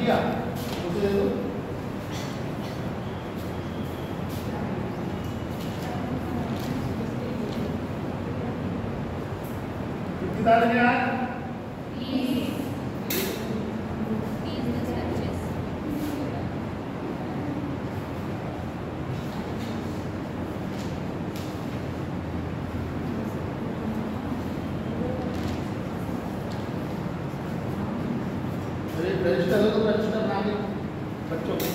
लिया उसे दे दो। कितनी दाल है आज? रजिस्टर हो तो रजिस्टर बना के बच्चों को।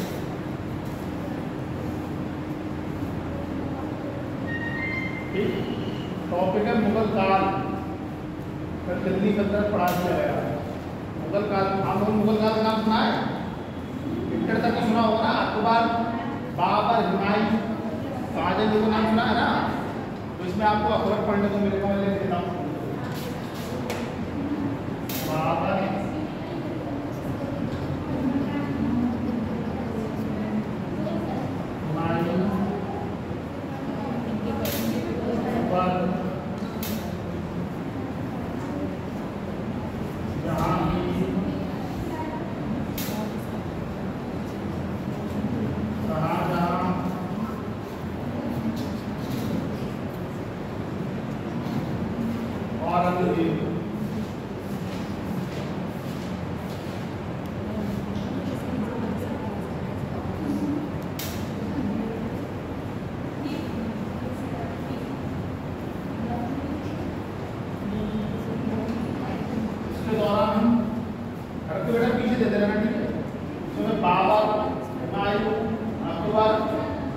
ठीक, टॉपिक है मुगल काल। फिर दिल्ली के अंदर पढ़ा दिया गया मुगल काल। आप लोग मुगल काल का नाम सुना है? इंटर तक का सुना होगा ना। अकबर, बाबर, हुमायूं, शाहजहां जी को नाम सुना है ना। तो इसमें आपको अकबर पढ़ने को मिलेगा। मैं लिख देता हूँ बाबर,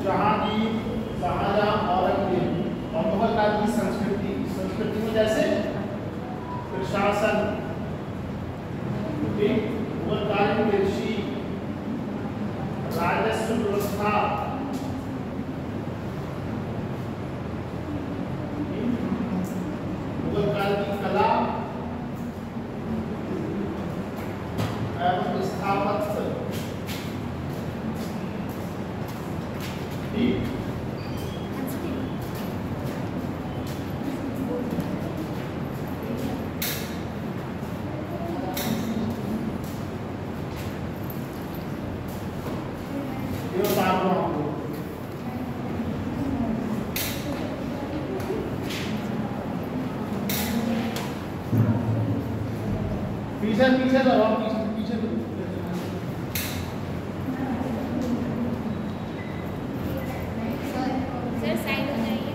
जहांगीर, शाहजहां, औरंगजेब और मुगल काल की संस्कृति में जैसे प्रशासन, मुगल काल में कृषि, राजस्व व्यवस्था, मुगल काल की कला एवं स्थापत्य, पीछे पीछे तो पीछे पीछे सर साइड हो जाइए।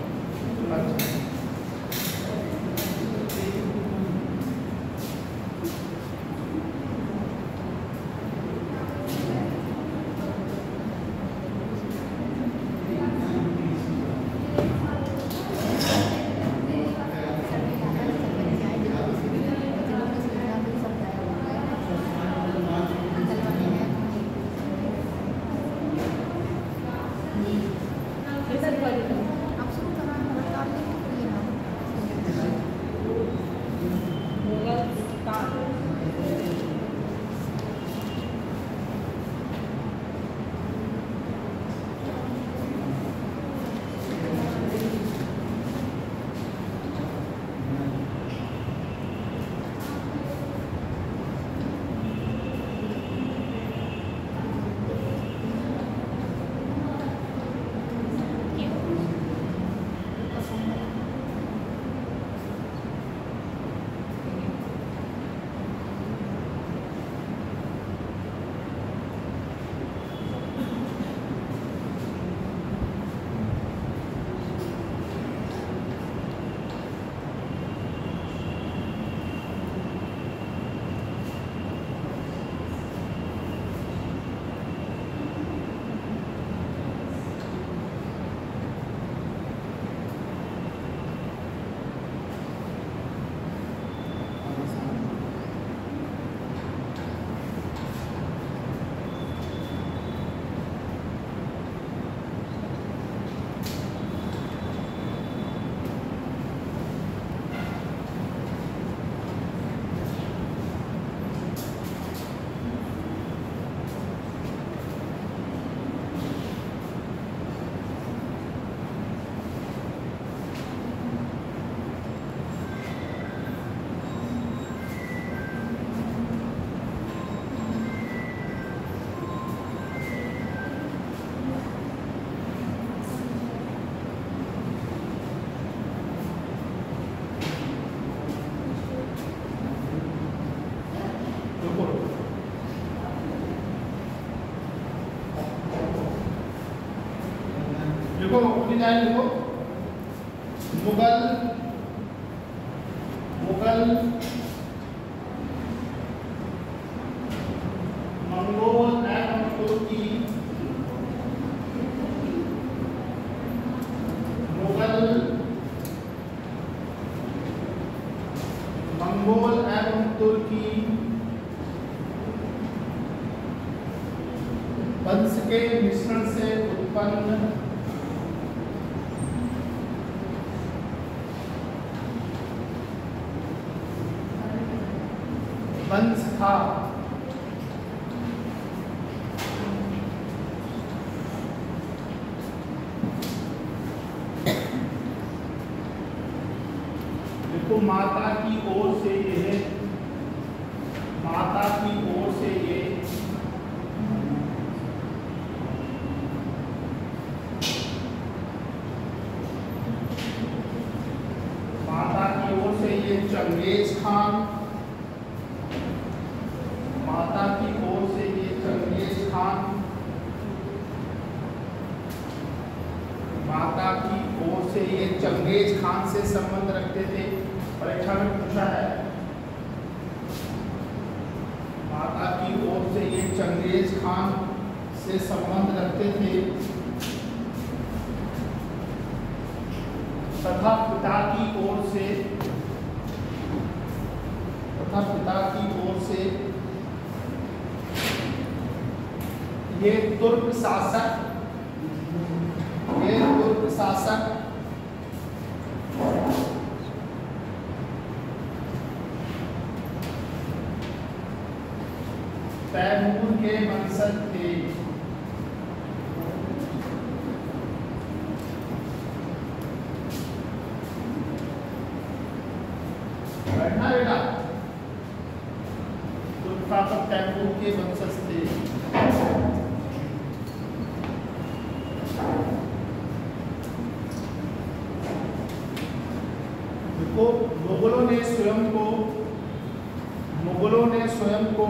डिजाइन लिखो, मुगल मंगोल एवं तुर्की, मुगल मंगोल एवं तुर्की वंश के मिश्रण से उत्पन्न वंश था। देखो माता की ओर से ये, माता की ओर से ये चंगेज खान, माता की ओर से ये चंगेज खान, माता की ओर से ये चंगेज खान से संबंध रखते थे। परीक्षा में पूछा है, माता की ओर से ये चंगेज खान से संबंध रखते थे तथा पिता की ओर से ये तुर्क शासक तैमूर के वंशज थे। बैठना बेटा, तुर्क शासक तैमूर के वंशज थे। देखो मुगलों ने स्वयं को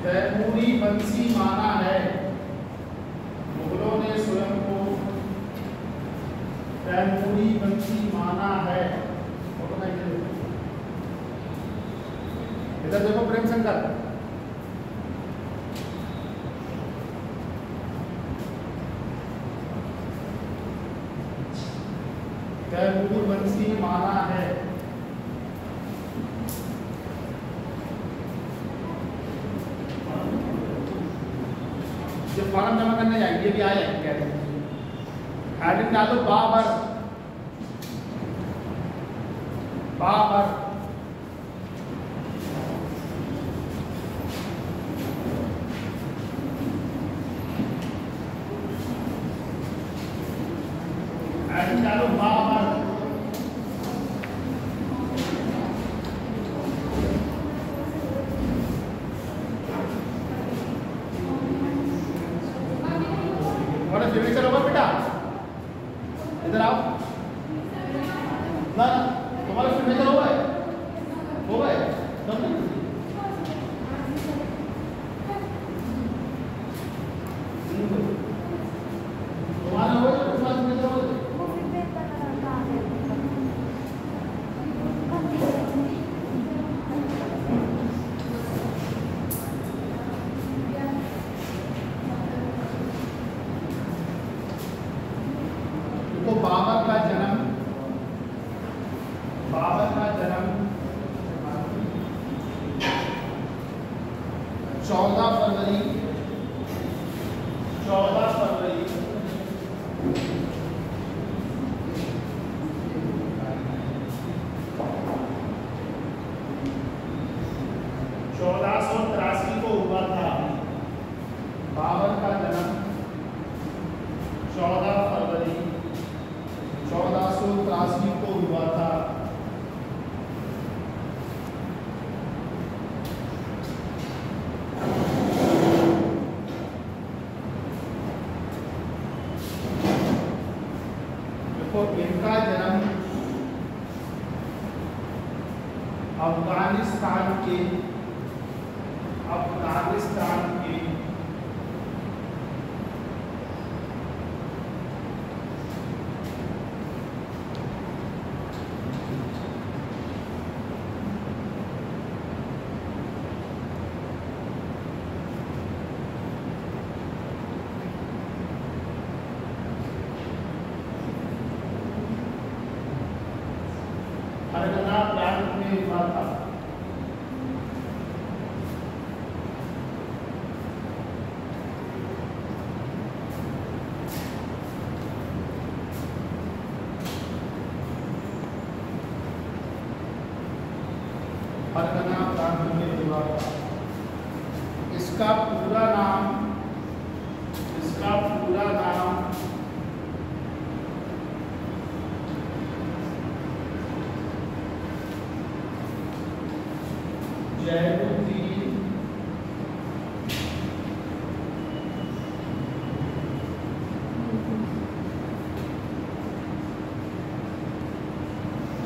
तैमूरी वंशी माना है। मुगलों ने स्वयं को तैमूरी वंशी माना है। इधर देखो प्रेम शंकर, तैमूरी वंशी माना है। जब फॉर्म जमा करने जाएंगे भी आए कह रहे हेडिंग डालो बाबर, बाबर हेडिंग डालो बाबर। सिग्नेचर होगा बेटा, इधर आओ ना, तुम्हारा सिग्नेचर हो गए तुम्हारा हो गया, तुम्हारा सिग्नेचर हो गया। बाबर का जन्म 14 फरवरी 1483 को हुआ था। बाबर का जन्म 14 फरवरी 1483 को हुआ था। देखो इनका जन्म अफगानिस्तान के फरगना प्रांत में हुआ था। फरगना प्रांत में हुआ था। इसका पूरा नाम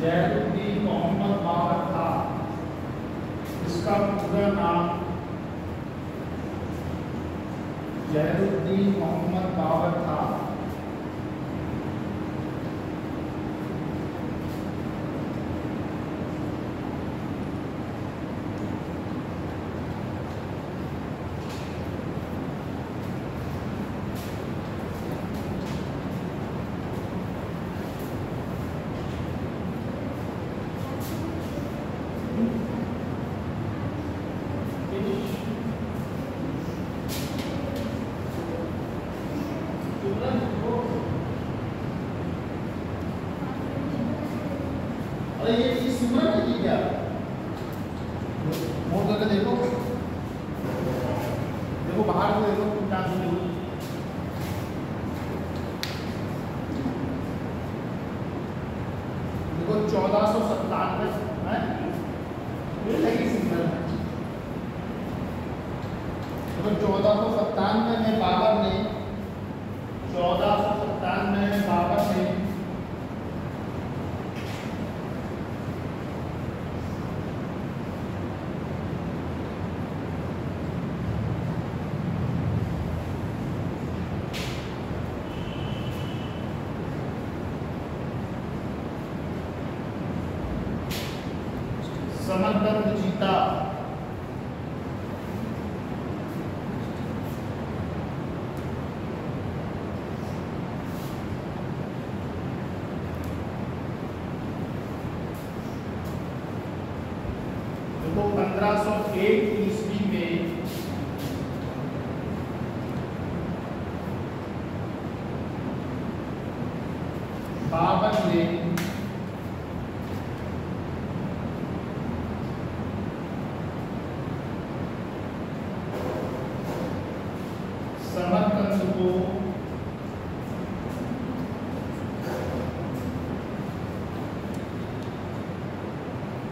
जैनुद्दीन मोहम्मद बाबर था। इसका पूरा नाम जैनुद्दीन मोहम्मद बाबर था। अरे ये सिमरन है ये क्या? मोड़ करके देखो बाहर से देखो क्या सुनी। देखो 1497 है लगी सिमरन। देखो 1497 में बाबर ने समरकंद जीता। देखो 1501 ईस्वी में बाबर ने समरकंद को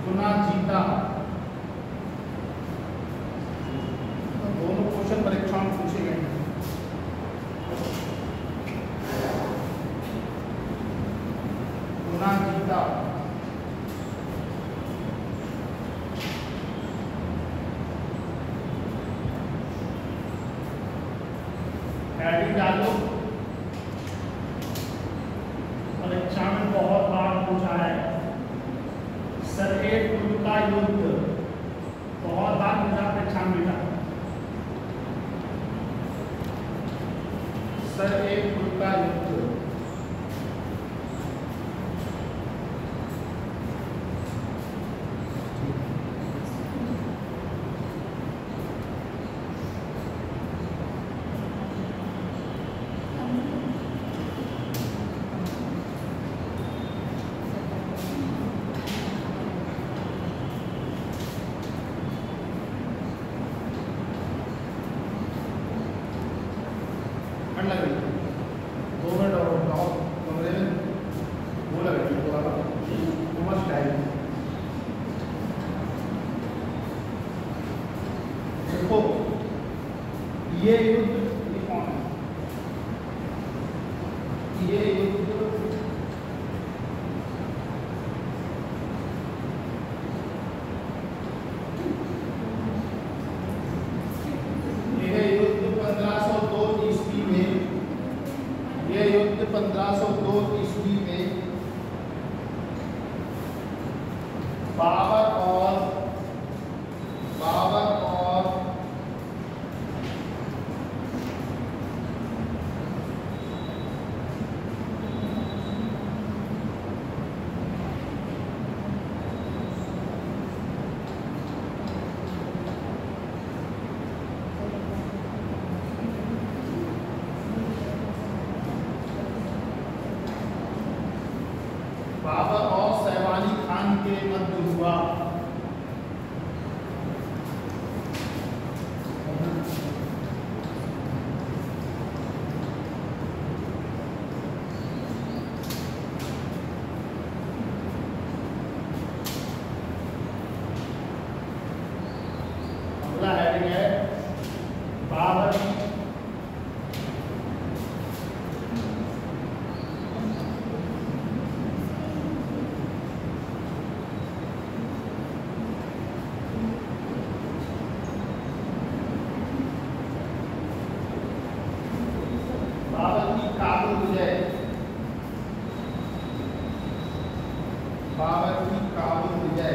पुनः जीता। दोनों क्वेश्चन परीक्षा में पूछे गए हैं। पुनः जीता हेडिंग डालो। परीक्षा में बहुत बार पूछा है। सरएट कुल का युद्ध बहुत बार पूछा परीक्षा में मिला। सरएट कुल का युद्ध लग रही है 2 मिनट और बताओ कमरे में वो लग रही है थोड़ा टू मच टाइम। देखो ये युद्ध ये कौन है? ये युद्ध 1502 ईस्वी में बाबर और सैवानी खान के मध्य हुआ। अगला हेडिंग है बाबर की काबुल विजय। बाबर की काबुल विजय।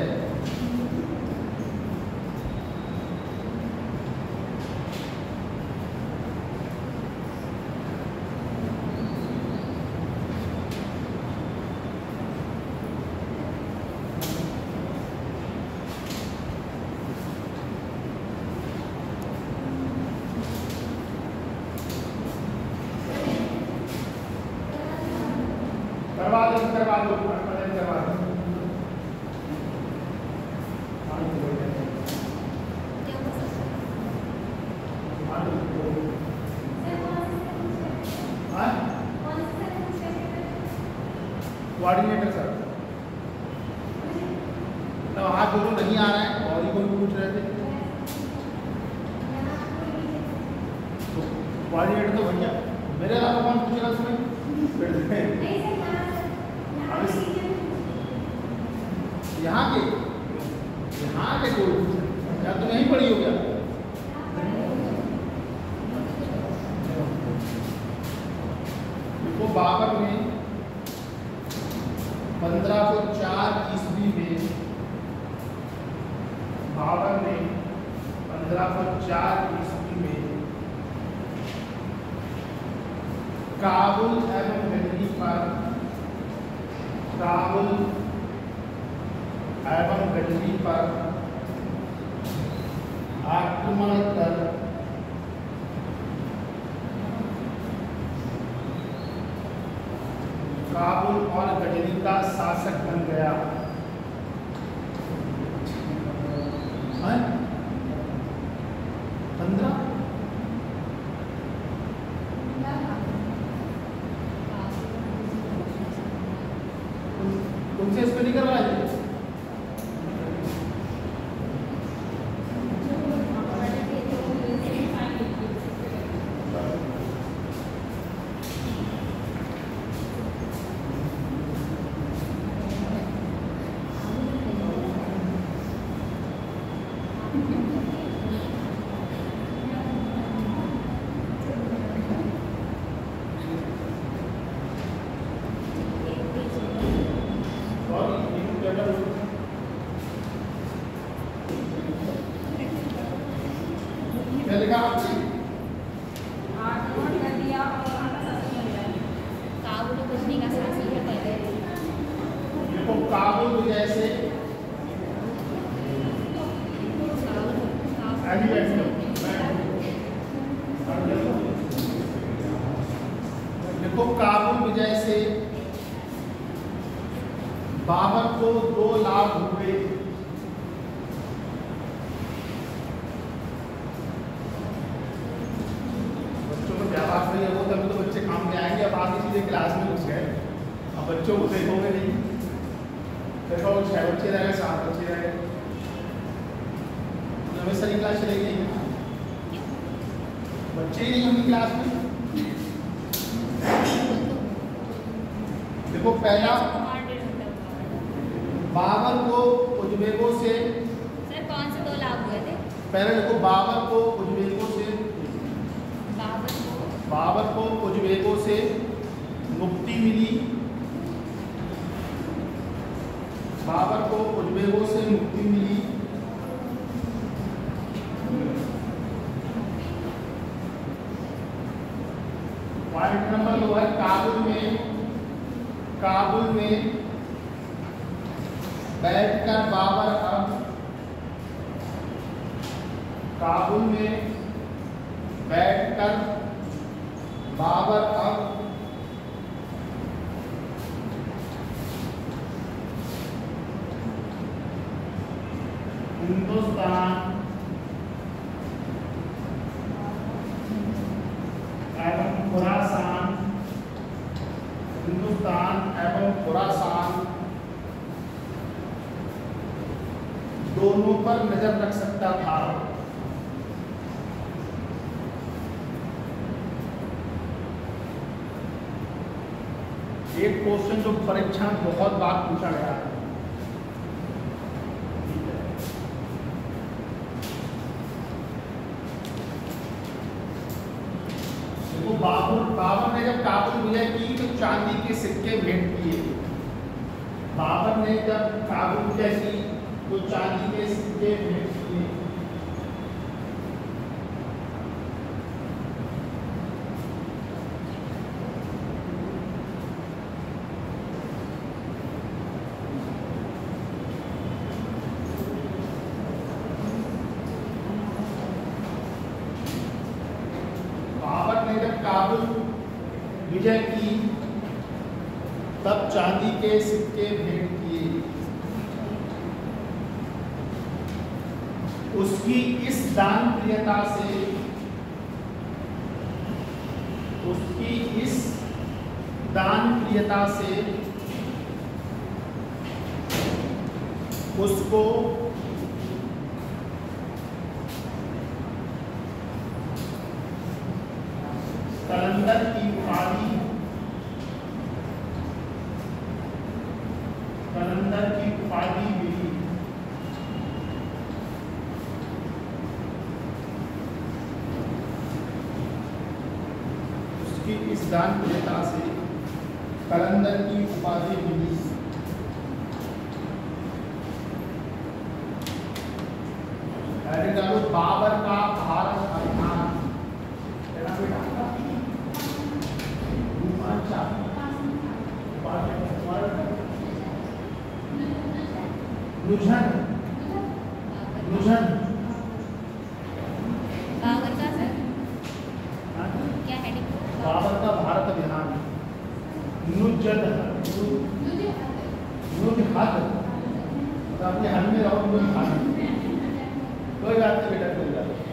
करवा दो करवा दो। कोऑर्डिनेटर सर तो हाथ दोनों नहीं आ रहा है और ही कोई पूछ रहे थे तो कोऑर्डिनेटर तो भैया मेरे अलावा कौन पूछेगा उसमें यहाँ के कोई क्या तो नहीं पढ़ी हो गया। तो बाबर ने 1504 ईस्वी में काबुल एवं गजनी पर आक्रमण कर काबुल और गजनी का शासक बन गया। 15 तुमसे इसको नहीं करवाया काबुल विजय से देखो काबुल विजय से बाबर को 2 लाभ हुए। बच्चों को क्या बात नहीं है वो तभी तो बच्चे काम में आएंगे। अब आगे सीधे क्लास में घुस गए अब बच्चों को देखोगे नहीं। देखो 6 बच्चे रह गए 7 बच्चे रह गए हमें सारी क्लास चलेगी बच्चे ही नहीं होंगे क्लास में। देखो पहला बाबर को उज्बेकों से सर कौन से 2 लाभ हुए थे? पहले देखो बाबर को उज्बेकों से मुक्ति मिली, बाबर को उज्बेकों से मुक्ति मिली। पॉइंट नंबर 2 है काबुल में बैठकर बाबर अब काबुल में बैठकर बाबर अब हिंदुस्तान एवं खुरासान दोनों पर नजर रख सकता था। एक क्वेश्चन जो परीक्षा में बहुत बार पूछा गया है, देखो बाबर ने जब काबुल विजय की तो चांदी के सिक्के भेंट किए। बाबर ने जब काबुल विजय की तो चांदी के सिक्के भेंट किए। काबुल विजय की तब चांदी के सिक्के भेंट किए। उसकी इस दानप्रियता से उसको कलंदर की उपाधि मिली। उसकी इस दानप्रियता से कलंदर की उपाधि मिली। बाबर का भारत अभियान बाबर का सर क्या हेडिंग? बाबर का भारत अभियान नुजहद अपने हल में रहो। कोई बात नहीं बेटा, कोई बात नहीं।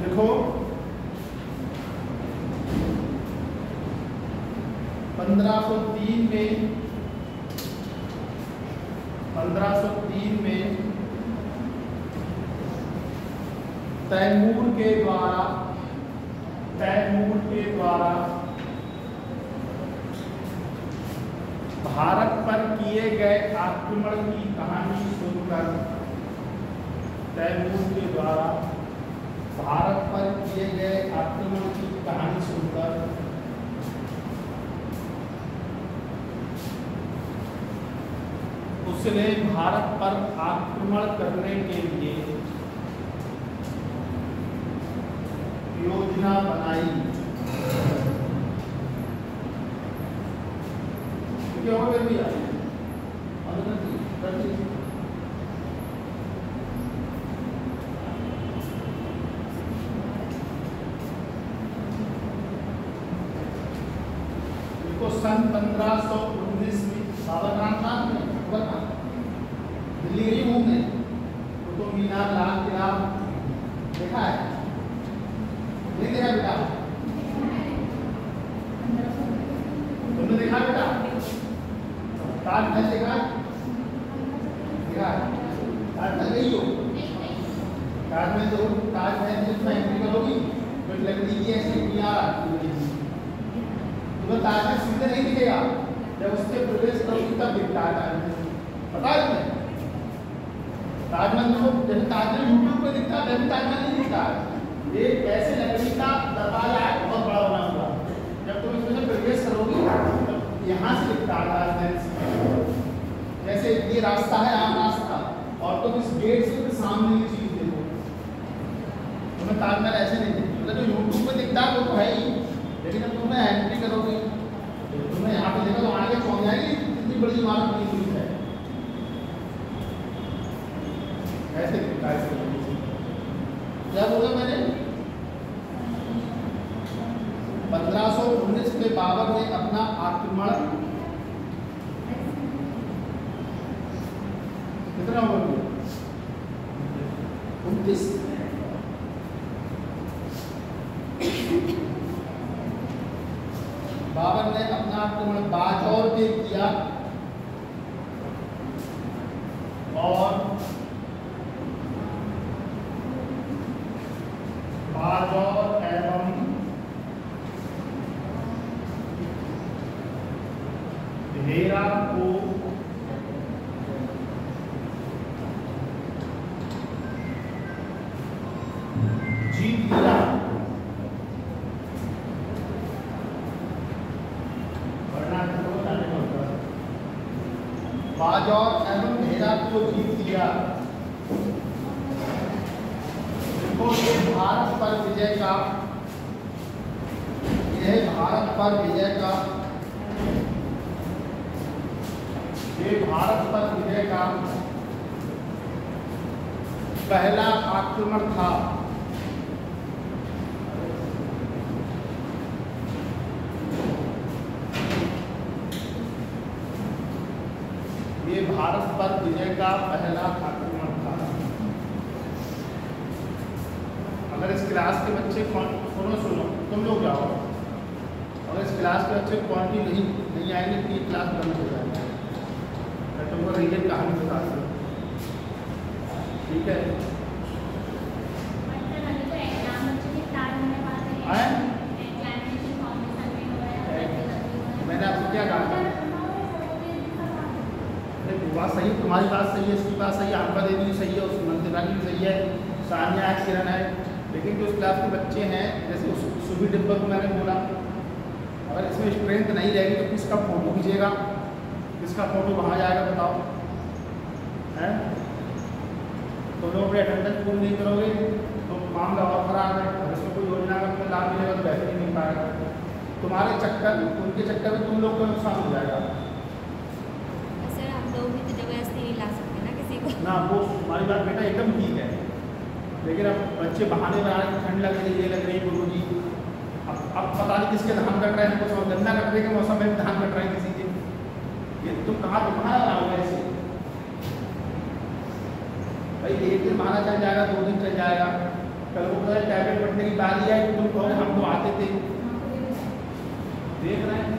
देखो 1503 में तैमूर के द्वारा भारत पर किए गए आक्रमण की कहानी सुनकर तैमूर के द्वारा भारत पर किए गए आक्रमण की कहानी सुनकर उसने भारत पर आक्रमण करने के लिए योजना बनाई। क्या हो गया? तो सन 1519 में बाबर नाम दिल्ली गई घूमने, कुतुब मीनार, लाल किला देखा है? नहीं देखा बेटा? तुमने देखा बेटा? ताजमहल देखा? ताजमहल गई हो? ताजमहल जिसमें एंट्री करोगी तो लकड़ी की ऐसी मीनार आती है। तो ताजमहल सीधे नहीं दिखेगा, जब उसके प्रवेश करोगी तब दिखता है ताजमहल। पता है तुम्हें? ताजमहल को जैसे ताजमहल यूट्यूब पे दिखता है वैसे ताजमहल नहीं दिखता है। ये ऐसे लकड़ी का दरवाजा है बहुत बड़ा बना हुआ, जब तुम इसमें से प्रवेश करोगे तो यहाँ से दिखता है ताजमहल। जैसे ये रास्ता है आम रास्ता, और तुम इस गेट से सामने की चीज देखो, तुम्हें ताजमहल ऐसे नहीं दिखता। मतलब जो यूट्यूब पे दिखता है वो तो है ही, लेकिन जब तुम्हें एंट्री करोगे तुमने यहाँ पे देखा तो आगे चौंक जाएगी कितनी बड़ी इमारत बनी हुई है। ऐसे दिखता है। क्या बोला मैंने? 1519 में बाबर ने अपना आक्रमण कितना हो गया? 29। बाबर ने अपना आक्रमण बाजौर पे किया और बाजौर एवं भेरा को जीत लिया। बाजौर एवं भेरा को जीत लिया। देखो ये भारत पर विजय का, यह भारत पर विजय का, ये भारत पर विजय का पहला आक्रमण था। ये भारत पर विजय का पहला आक्रमण था। अगर इस क्लास के बच्चे सुनो तुम लोग जाओ, अगर इस क्लास के बच्चे क्वालिटी नहीं आएंगे तो ये क्लास बंद हो जाएगी। मैं तुमको रियल कहानी बता दूँ, ठीक है? मैंने आपको क्या कहा? बात सही, तुम्हारी बात सही है, इसकी बात सही है, अम्बा देवी भी सही है, उस मंदिरा भी सही है, सानिया है, किरण है, लेकिन जो इस क्लास के बच्चे हैं, जैसे सुबी डिब्बा को मैंने बोला, अगर इसमें स्ट्रेंथ नहीं रहेगी तो किसका फोटो खींचेगा, किसका फोटो कहाँ जाएगा बताओ? हैं? तो लोग अपने अटेंडेंस पूरी नहीं करोगे तो मामला और खराब है। अगर इसमें कोई योजना का तुम्हें लाभ मिलेगा तो बेहतर नहीं पाएगा। तुम्हारे चक्कर उनके चक्कर में तुम लोग का नुकसान हो जाएगा। ना वो हमारी बात बेटा एकदम ठीक है, लेकिन अब बच्चे बहाने बना रहे, ठंड लग रही है, ये लग रही है गुरु जी, अब पता नहीं किसके धान कट रहे हैं, कुछ गन्ना कटने के मौसम में धान कट रहे हैं किसी के, ये तुम कहाँ बनाओगे ऐसे? भाई एक दिन बहाना चल जाएगा, 2 दिन चल जाएगा, कल को टैबलेट बढ़ने की बारी आई तो तुम कहोगे हम तो आते थे। देख रहे हैं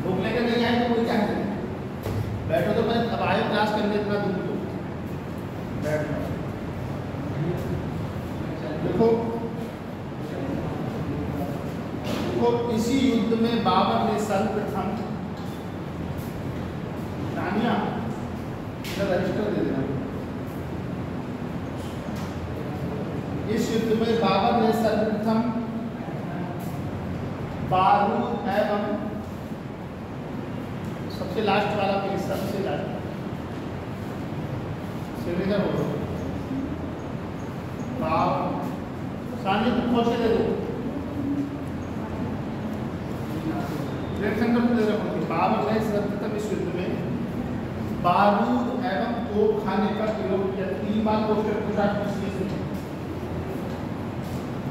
भूख लेकर नहीं आए तो कोई क्या करे? बैठो तो मैं अब आए क्लास करने, इतना दूर तो बैठो। देखो देखो इसी युद्ध में बाबर ने सर्वप्रथम, तानिया रजिस्टर दे देना, इस युद्ध में बाबर ने सर्वप्रथम बारूद एवं, सबसे लास्ट वाला पेज, सबसे लास्ट सिग्नेचर हो सामने तुम खोज दे दो, बाबर ने सर्वप्रथम इस युद्ध में बारूद एवं तोप खाने का प्रयोग किया। 3 बार क्वेश्चन पूछा किसी से,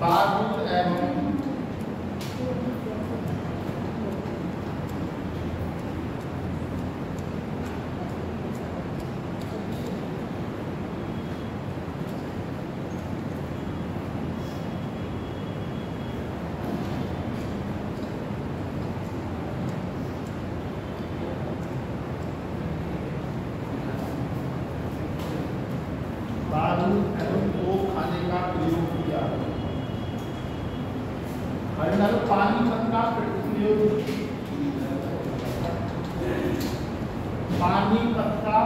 बारूद एवं बारूद एवं तोप खाने का प्रयोग किया। अरे डालो पानीपत का प्रथम युद्ध, पानीपत का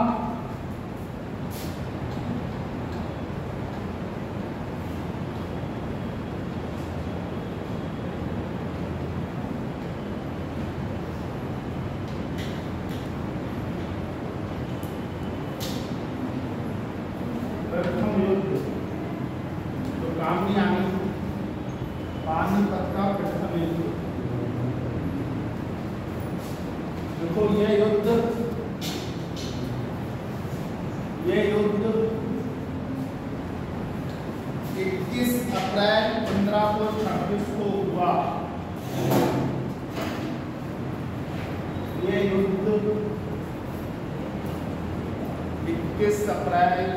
प्रथम युद्ध तो काम नहीं आनी, पानीपत का प्रथम युद्ध। देखो ये युद्ध 21 अप्रैल 1526 को हुआ। ये युद्ध 21 अप्रैल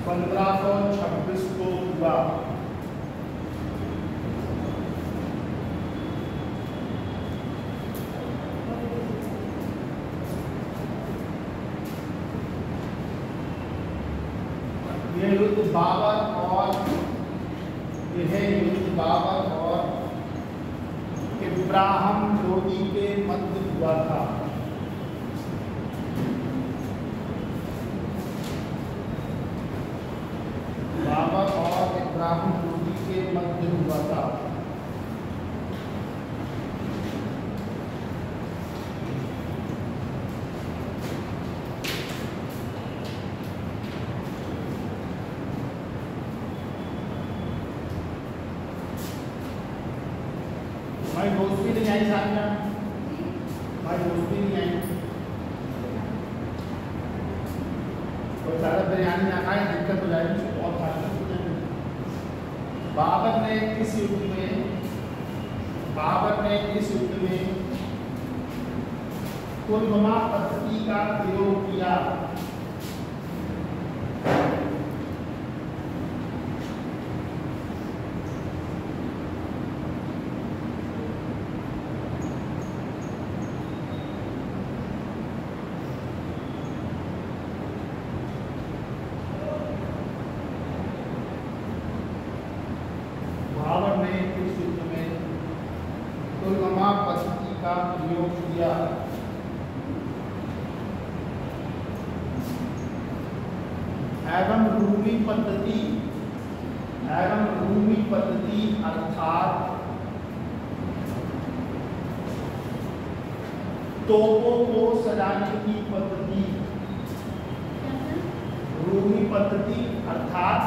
1526 को हुआ। यह युद्ध बाबर और इब्राहिम लोदी के मध्य हुआ था। बाबर और इब्राहिम लोदी के मध्य हुआ था। भाई दोस्त भी नहीं आई साथ में, भाई दोस्त भी नहीं आई, कोई सारा बिरयानी ना खाए दिक्कत हो जाएगी, बहुत फायदा हो जाएगी। बाबर ने इस युद्ध में पुलवामा पद्धति का प्रयोग किया। बाबर ने इस युद्ध में पुलवामा पद्धति का प्रयोग किया। एवं रूमी पद्धति अर्थात तोपों को सजाने की पद्धति। रूमी पद्धति अर्थात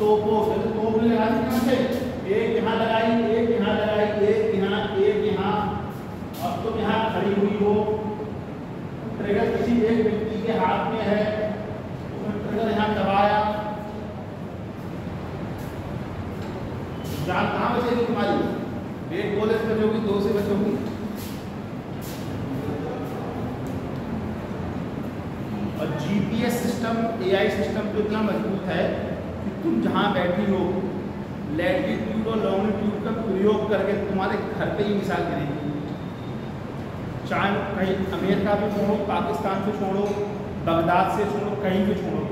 तोपों, जैसे तोप ने लगाई कहाँ से, एक यहाँ लगाई, एक यहाँ लगाई, एक यहाँ, अब तुम यहाँ खड़ी हुई हो, ट्रिगर किसी एक व्यक्ति के हाथ में है, उसने ट्रिगर यहाँ दबाया, जान कहाँ बचेगी तुम्हारी, एक गोले से बचोगी, दो से बचोगी। और जीपीएस सिस्टम, एआई सिस्टम तो इतना मजबूत है कि तुम जहाँ बैठी हो लैटिट्यूड और लॉन्गिट्यूड का प्रयोग करके तुम्हारे घर पे ही मिसाल गिरेगी। चाहे कहीं अमेरिका में छोड़ो, पाकिस्तान से छोड़ो, बगदाद से छोड़ो, कहीं भी छोड़ो,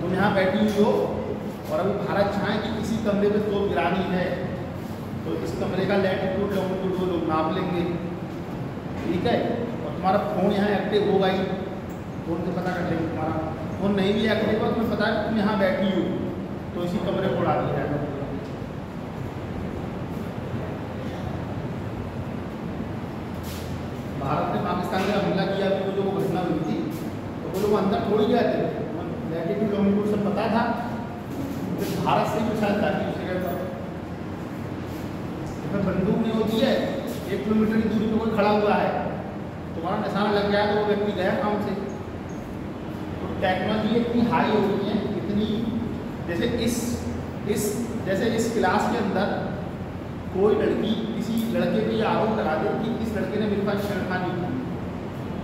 तुम यहाँ बैठी हुई हो और अभी भारत चाहे कि किसी कमरे में तोप गिरानी है तो इस कमरे का लैटिट्यूड लॉन्गिट्यूड वो लोग नाप लेंगे, ठीक है। और तुम्हारा फ़ोन यहाँ एक्टिव होगा ही, फ़ोन से पता कर लेंगे। तुम्हारा फ़ोन नहीं भी एक्टिव होगा, तुम्हें पता है तुम यहाँ बैठी हो तो इसी कमरे को उड़ा दिया जाएगा। भारत ने पाकिस्तान में हमला किया तो जो वो घटना हुई थी तो वो लोग अंदर थोड़ी गए थे, लैटिट्यूड लॉन्गिट्यूड सब पता था, तो भारत से भी शायद जाती उस जगह पर। इसमें बंदूक नहीं होती है, 1 किलोमीटर की दूरी पर कोई खड़ा हुआ है, तुम्हारा निशान लग गया तो वो व्यक्ति गया काम से। तो टेक्नोलॉजी इतनी हाई हो गई है, इतनी जैसे इस क्लास के अंदर कोई लड़की किसी लड़के पे आरोप लगा दे कि इस लड़के ने मेरे पास छेड़खानी की,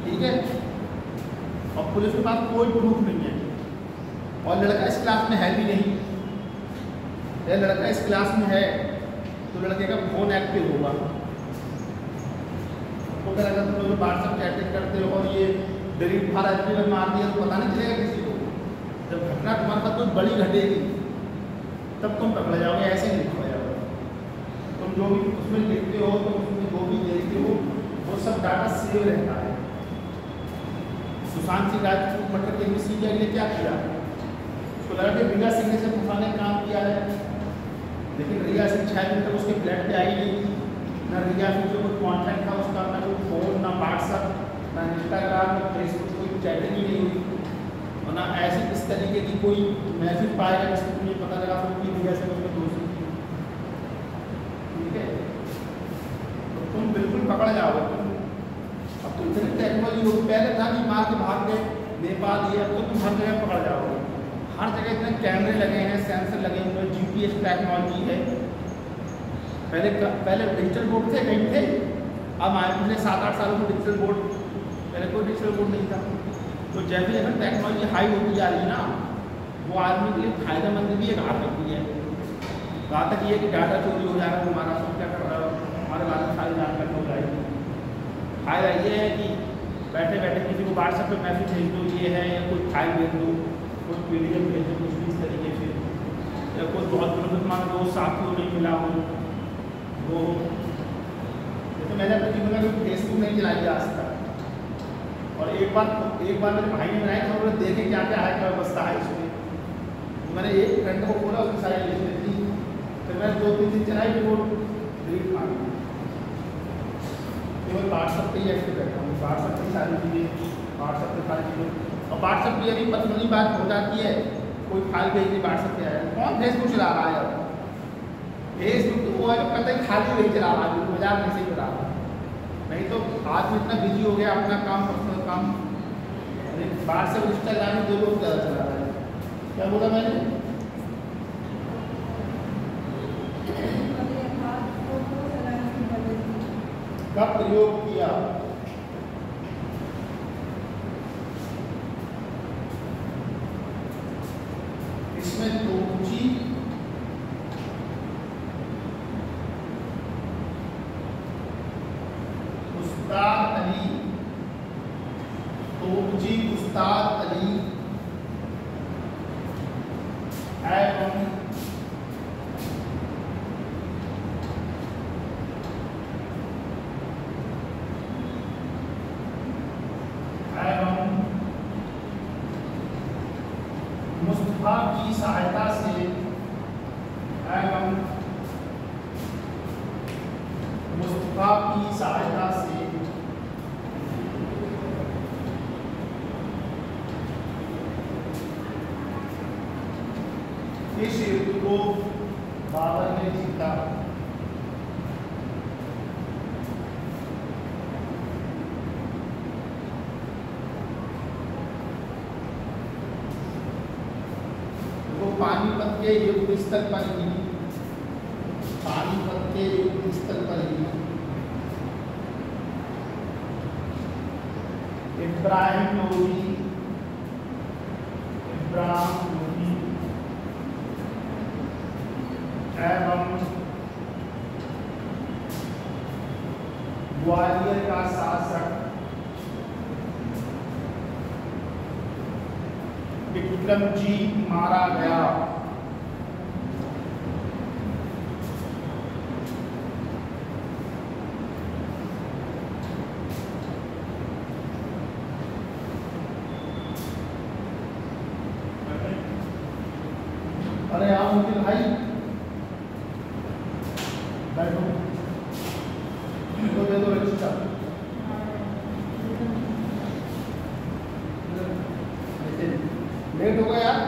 ठीक है, और पुलिस के पास कोई प्रूफ नहीं है और लड़का इस क्लास में है भी नहीं, या लड़का इस क्लास में है तो लड़के का फोन एक्टिव होगा। तो अगर तुम लोग व्हाट्सएप चैटिंग करते हो और ये डिलीट फाइल में मार दिया तो पता नहीं चलेगा किसी को। जब घटना तुम्हारे साथ कोई बड़ी घटेगी तब तुम पकड़े जाओगे, ऐसे नहीं पकड़े जाओगे। तुम जो भी उसमें लिखते हो, तुम उसमें जो भी देखते हो, वो सब डाटा सेव रहता है। सुशांत सिंह राजपूत मर्डर के सीबीआई ने क्या किया, उसको लगा कि रिया सिंह ने से फंसाने का काम किया है, लेकिन रिया सिंह 6 दिन तक उसके फ्लैट पे आई नहीं थी। ना रिया सिंह से कोई कॉन्टैक्ट था उसका, ना कोई फ़ोन, ना व्हाट्सअप, ना इंस्टाग्राम, ना फेसबुक, कोई चैटिंग ही नहीं हुई, और ना ऐसी इस तरीके की कोई मैसेज पाएगा जिससे तुम्हें पता लगा कि रिया सिंह उसमें दोषी थी। ठीक है, तो तुम बिल्कुल पकड़ जाओगे। अब तो इतनी टेक्नोलॉजी हो, पहले था कि मार के भाग गए नेपाल, ये अब तो तुम हर जगह पकड़ जाओगे। हर जगह इतने कैमरे लगे हैं, सेंसर लगे हुए हैं, GPS टेक्नोलॉजी है। पहले डिजिटल बोर्ड थे, कहीं थे, अब आए पिछले 7-8 सालों में डिजिटल बोर्ड, पहले कोई डिजिटल बोर्ड नहीं था। तो जैसे जैसे टेक्नोलॉजी हाई होती जा रही है ना, वो आदमी के लिए फायदेमंद भी है, घातक भी है। घातक ये कि डाटा चोरी हो जाएगा, तुम्हारा सब क्या कर रहा है, हमारे बारे में सारी जानकारी हो जाएगी। फायदा ये है कि बैठे बैठे किसी को व्हाट्सएप पे मैसेज भेज दो, ये है, या कोई फाइल भेज दो, कोई PDF भेज दो, कुछ भी इस तरीके से, या कोई बहुत दिनों से तुम्हारा दोस्त साथी नहीं मिला हो, वो जैसे मैंने अपने जीवन में फेसबुक नहीं चलाई आज तक, और एक बार मेरे भाई ने बनाया था, उन्होंने देखे क्या क्या है, क्या व्यवस्था है इसमें। तो मैंने एक फ्रेंड को बोला, उसकी सारी लिस्ट दी, फिर मैंने 2-3 दिन चलाई, फिर वो डिलीट मार दी। केवल व्हाट्सएप पे ही एक्टिव रहता हूँ, व्हाट्सएप पे सारी चीज़ें, व्हाट्सएप पे सारी चीज़ें। और व्हाट्सएप पे यदि पर्सनली बात हो जाती है, कोई फाइल भेजनी व्हाट्सएप पे आया, कौन फेसबुक चला रहा है अब? फेसबुक तो वो है जो कहते हैं खाली वही चला रहा है, मजाक नहीं से चला रहा है। नहीं तो आदमी इतना बिजी हो गया, अपना काम, पर्सनल काम, व्हाट्सएप, इंस्टाग्राम में 2 लोग ज़्यादा चला रहा है। क्या बोला मैंने? कब प्रयोग किया? इसमें तोची, उस्ताद अली, तोची उस्ताद अली एवं मुस्तफा की सहायता से इस युद्ध को बाबर ने जीता। वो पानीपत के युद्ध स्थल पर ही, पानीपत के युद्ध स्थल पर ही इब्राहिम लोधी एवं ग्वालियर का शासक विक्रमजीत मारा गया। अरे आओ मुझे भाई बैठो, दे दो रजिस्टर। लेट हो गया यार,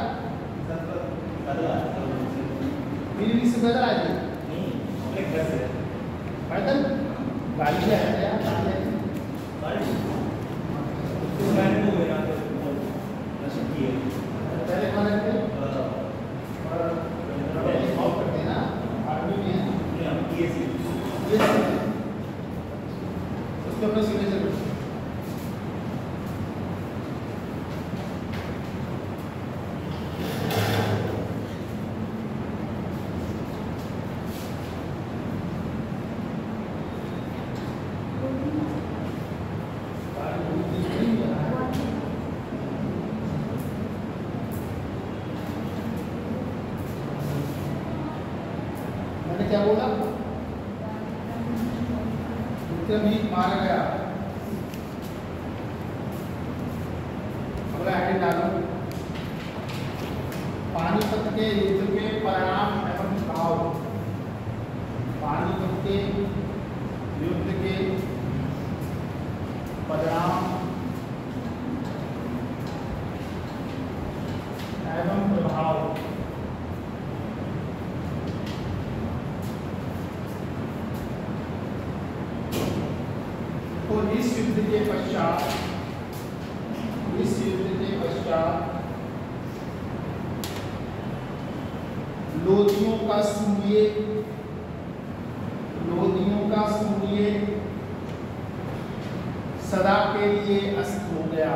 मेरी से पैदल आए थे, पैदल गाड़ी से आए थे यार, पहले खाना करते ना, आर्मी में है उसके अपने सिग्नेचर करते। मैंने क्या बोला? विक्रमी मारा गया। अगला हेडिंग डालो, पानीपत के युद्ध के परिणाम एवं भाव। पानीपत के युद्ध के परिणाम एवं प्रभाव। तो इस युद्ध के पश्चात लोधियों का सूर्य सदा के लिए अस्त हो गया।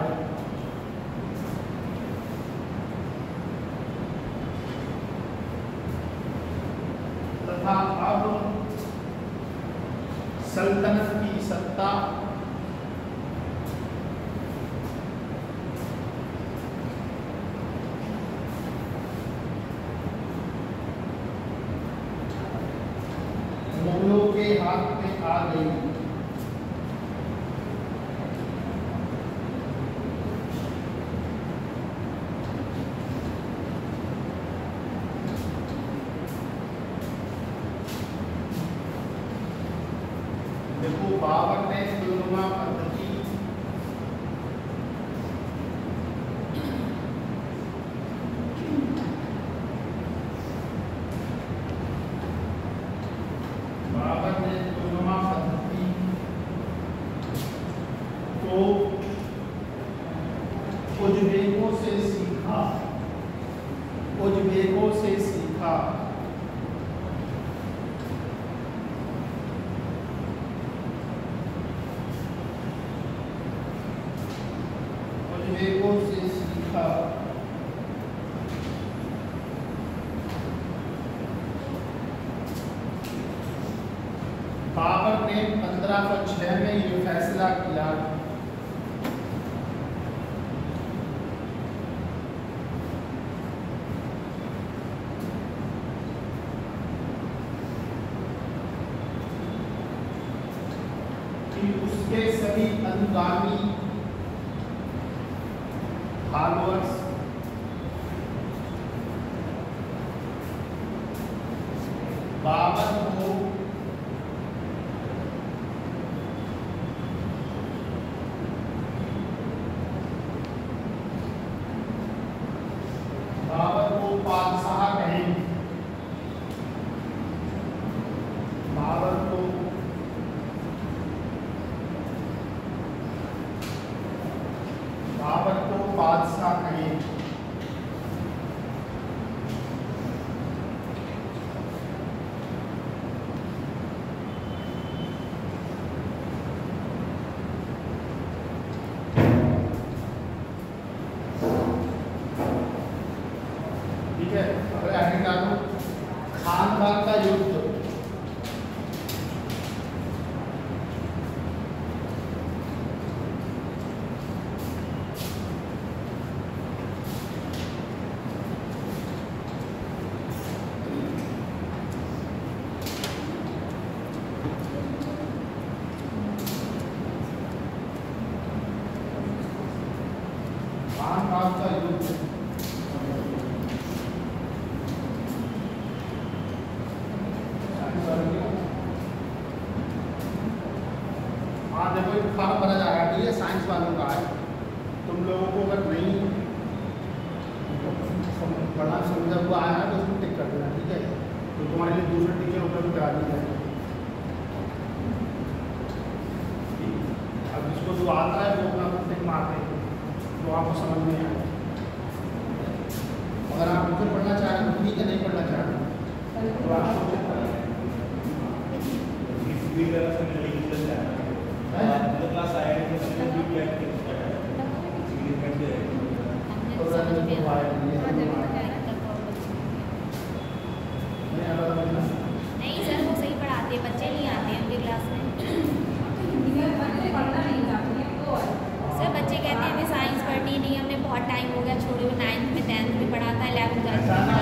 तथा अब सल्तनत की सत्ता मुगलों के हाथ में आ गई। देखो, बाबर ने तुलना पद्धति को उज़्बेकों से सीखा। बाबर ने 1506 में ये फैसला किया कि उसके सभी अनुगामी फॉलोअर्स बाबर को बादशाह कहें। बाबर को बादशाह कहें। ठीक है, अगर आगे डालो, खानबाग का युद्ध। खानबाग का युद्ध देखो, एक फॉर्म भरा जा रहा है, ठीक है, साइंस वालों का है। तुम लोगों को अगर नहीं पढ़ा समझा हुआ आया है तो उसको टिक कर देना, ठीक है। तो तुम्हारे लिए दूसरे टीचर उपलब्ध करा दी जाएगी। अब जिसको जो आता है वो अपना टिक मारते हैं तो आपको समझ में आए। अगर आप टीचर पढ़ना चाह रहे हो ठीक है, नहीं पढ़ना चाह रहे तो आप क्लास आया है नहीं सर, वो सही पढ़ाते, बच्चे नहीं आते हैं उनकी क्लास में। सर बच्चे कहते हैं हमें साइंस पढ़नी नहीं, हमने बहुत टाइम हो गया छोड़े हुए, 9th में 10th में पढ़ा था, 11th में ऐसा ना,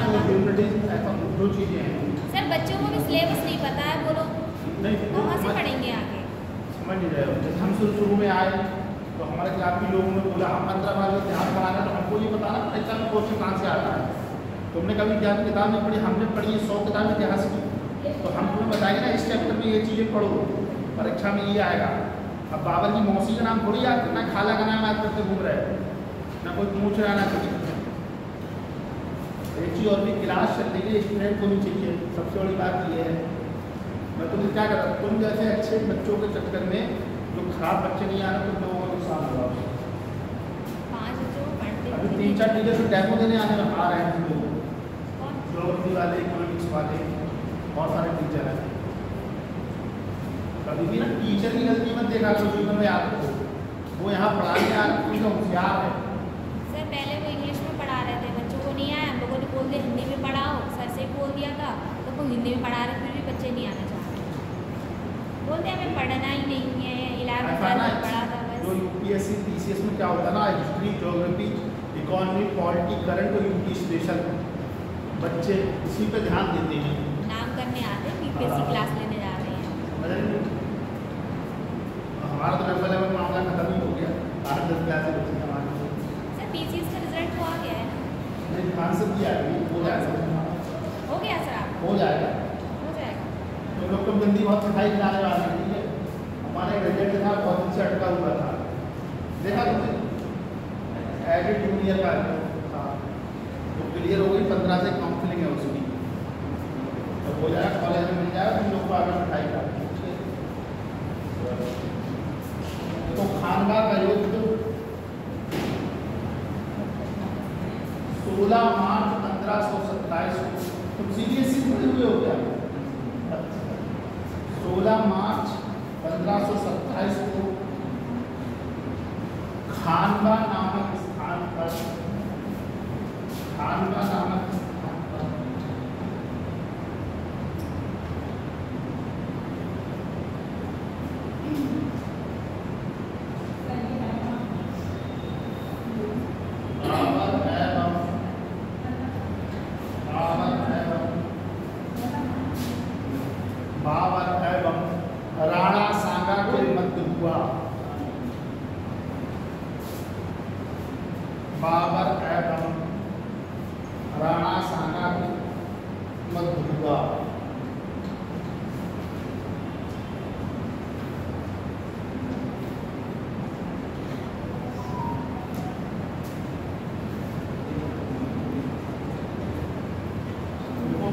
दो चीज़ें हैं। सर बच्चों को भी सिलेबस नहीं पता है, बोलो नहीं कहाँ से पढ़ेंगे आगे? समझ नहीं रहे हो। जब हम शुरू में आए तो हमारे क्लास के लोगों ने बोला हम 15 बार इतिहास पढ़ाना, तो हमको ये बताना परीक्षा में क्वेश्चन कहाँ से आता है। तुमने कभी इतिहास की किताब नहीं पढ़ी, हमने पढ़ी है 100 किताब इतिहास की, तो हम तुम्हें बताएंगे ना इस चैप्टर में ये चीज़ें पढ़ो, परीक्षा में ये आएगा। अब बाबर की मौसी का नाम थोड़ी याद, ना खाला का नाम याद करके घूम रहे, ना कोई पूछ रहा ना कुछ। एक चीज़ और भी, क्लास चलने के लिए स्टूडेंट को भी चाहिए, सबसे बड़ी बात ये है। मैं तुम क्या कर रहा, तुम जैसे अच्छे बच्चों के चक्कर में जो खराब बच्चे नहीं आ रहे, तुम लोगों को नुकसान होगा। 5 बच्चों को पढ़ते अभी 3-4 टीचर तो डेमो देने आने में आ रहे हैं हम लोग, ज्योग्राफी वाले, इकोनॉमिक्स वाले, बहुत सारे टीचर हैं। कभी भी ना टीचर की गलती मत देखा करो जीवन में, याद रखो वो यहाँ पढ़ाने आ रहे हैं, होशियार है। सर पहले वो इंग्लिश में पढ़ा रहे थे, बच्चों को नहीं आया, हम लोगों ने बोल दिया हिंदी में पढ़ाओ, सर से बोल दिया था तो वो हिंदी में पढ़ा रहे, फिर भी बच्चे नहीं आना चाहते, बोलते हमें पढ़ना ही नहीं है, 11th में पढ़ा था बस। जो यूपीएससी पीसीएस में क्या होता है ना, history, geography, economy, polity, current और यूपी स्पेशल, बच्चे इसी पे ध्यान देते हैं। नाम करने आते हैं, यूपीएससी क्लास लेने जा रहे हैं। हमारा तो लेवल मामला खत्म ही हो गया, 8-10 क्लास बच्चे हमारे। सर पीसीएस का रिजल्ट तो आ गया है? नहीं, आंसर दिया है, हो जाएगा, हो गया सर आप? हो जाएगा। हो जाएगा। तो लोग तो जल्दी बहुत मिठाई खिलाने वाले हैं, ठीक है। हमारे रिजल्ट था बहुत दिन से अटका हुआ था, देखा तुमने एडिट जूनियर का था, तो क्लियर हो गई, 15 से काउंसलिंग है उसकी, तो हो जाएगा, कॉलेज में मिल जाएगा, तुम लोग को आगे मिठाई का। तो खानवा का युद्ध 16 मार्च 1527 को, तुम सीबीएसई पढ़े हुए हो क्या? 16 मार्च 1527 को खानवा नामक स्थान पर, खानवा नामक स्थान पर बाबर एवं राणा सांगा के मध्य हुआ। बाबर एवं राणा सांगा के मध्य हुआ।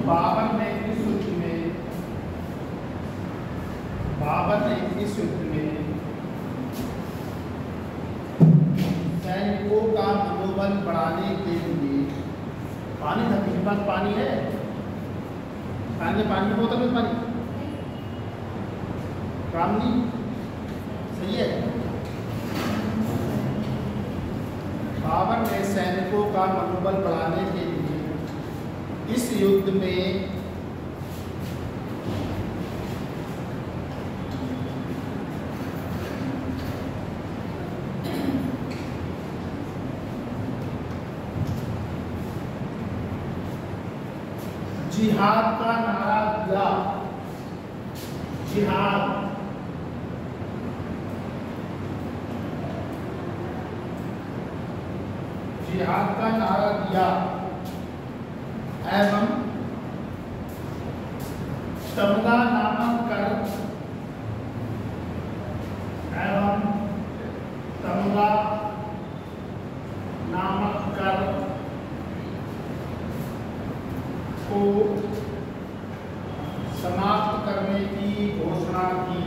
बाबर ने इस युद्ध में, बाबर ने इस युद्ध में सैनिकों का मनोबल बढ़ाने के लिए, पानी था किसी पास, पानी है, पानी की बोतल में पानी काम नहीं, सही है। बाबर ने सैनिकों का मनोबल बढ़ाने के लिए इस युद्ध में जिहाद का नारा दिया। जिहाद, जिहाद का नारा दिया एवं तमगा नामक कर, एवं तमगा नामक कर को समाप्त करने की घोषणा की।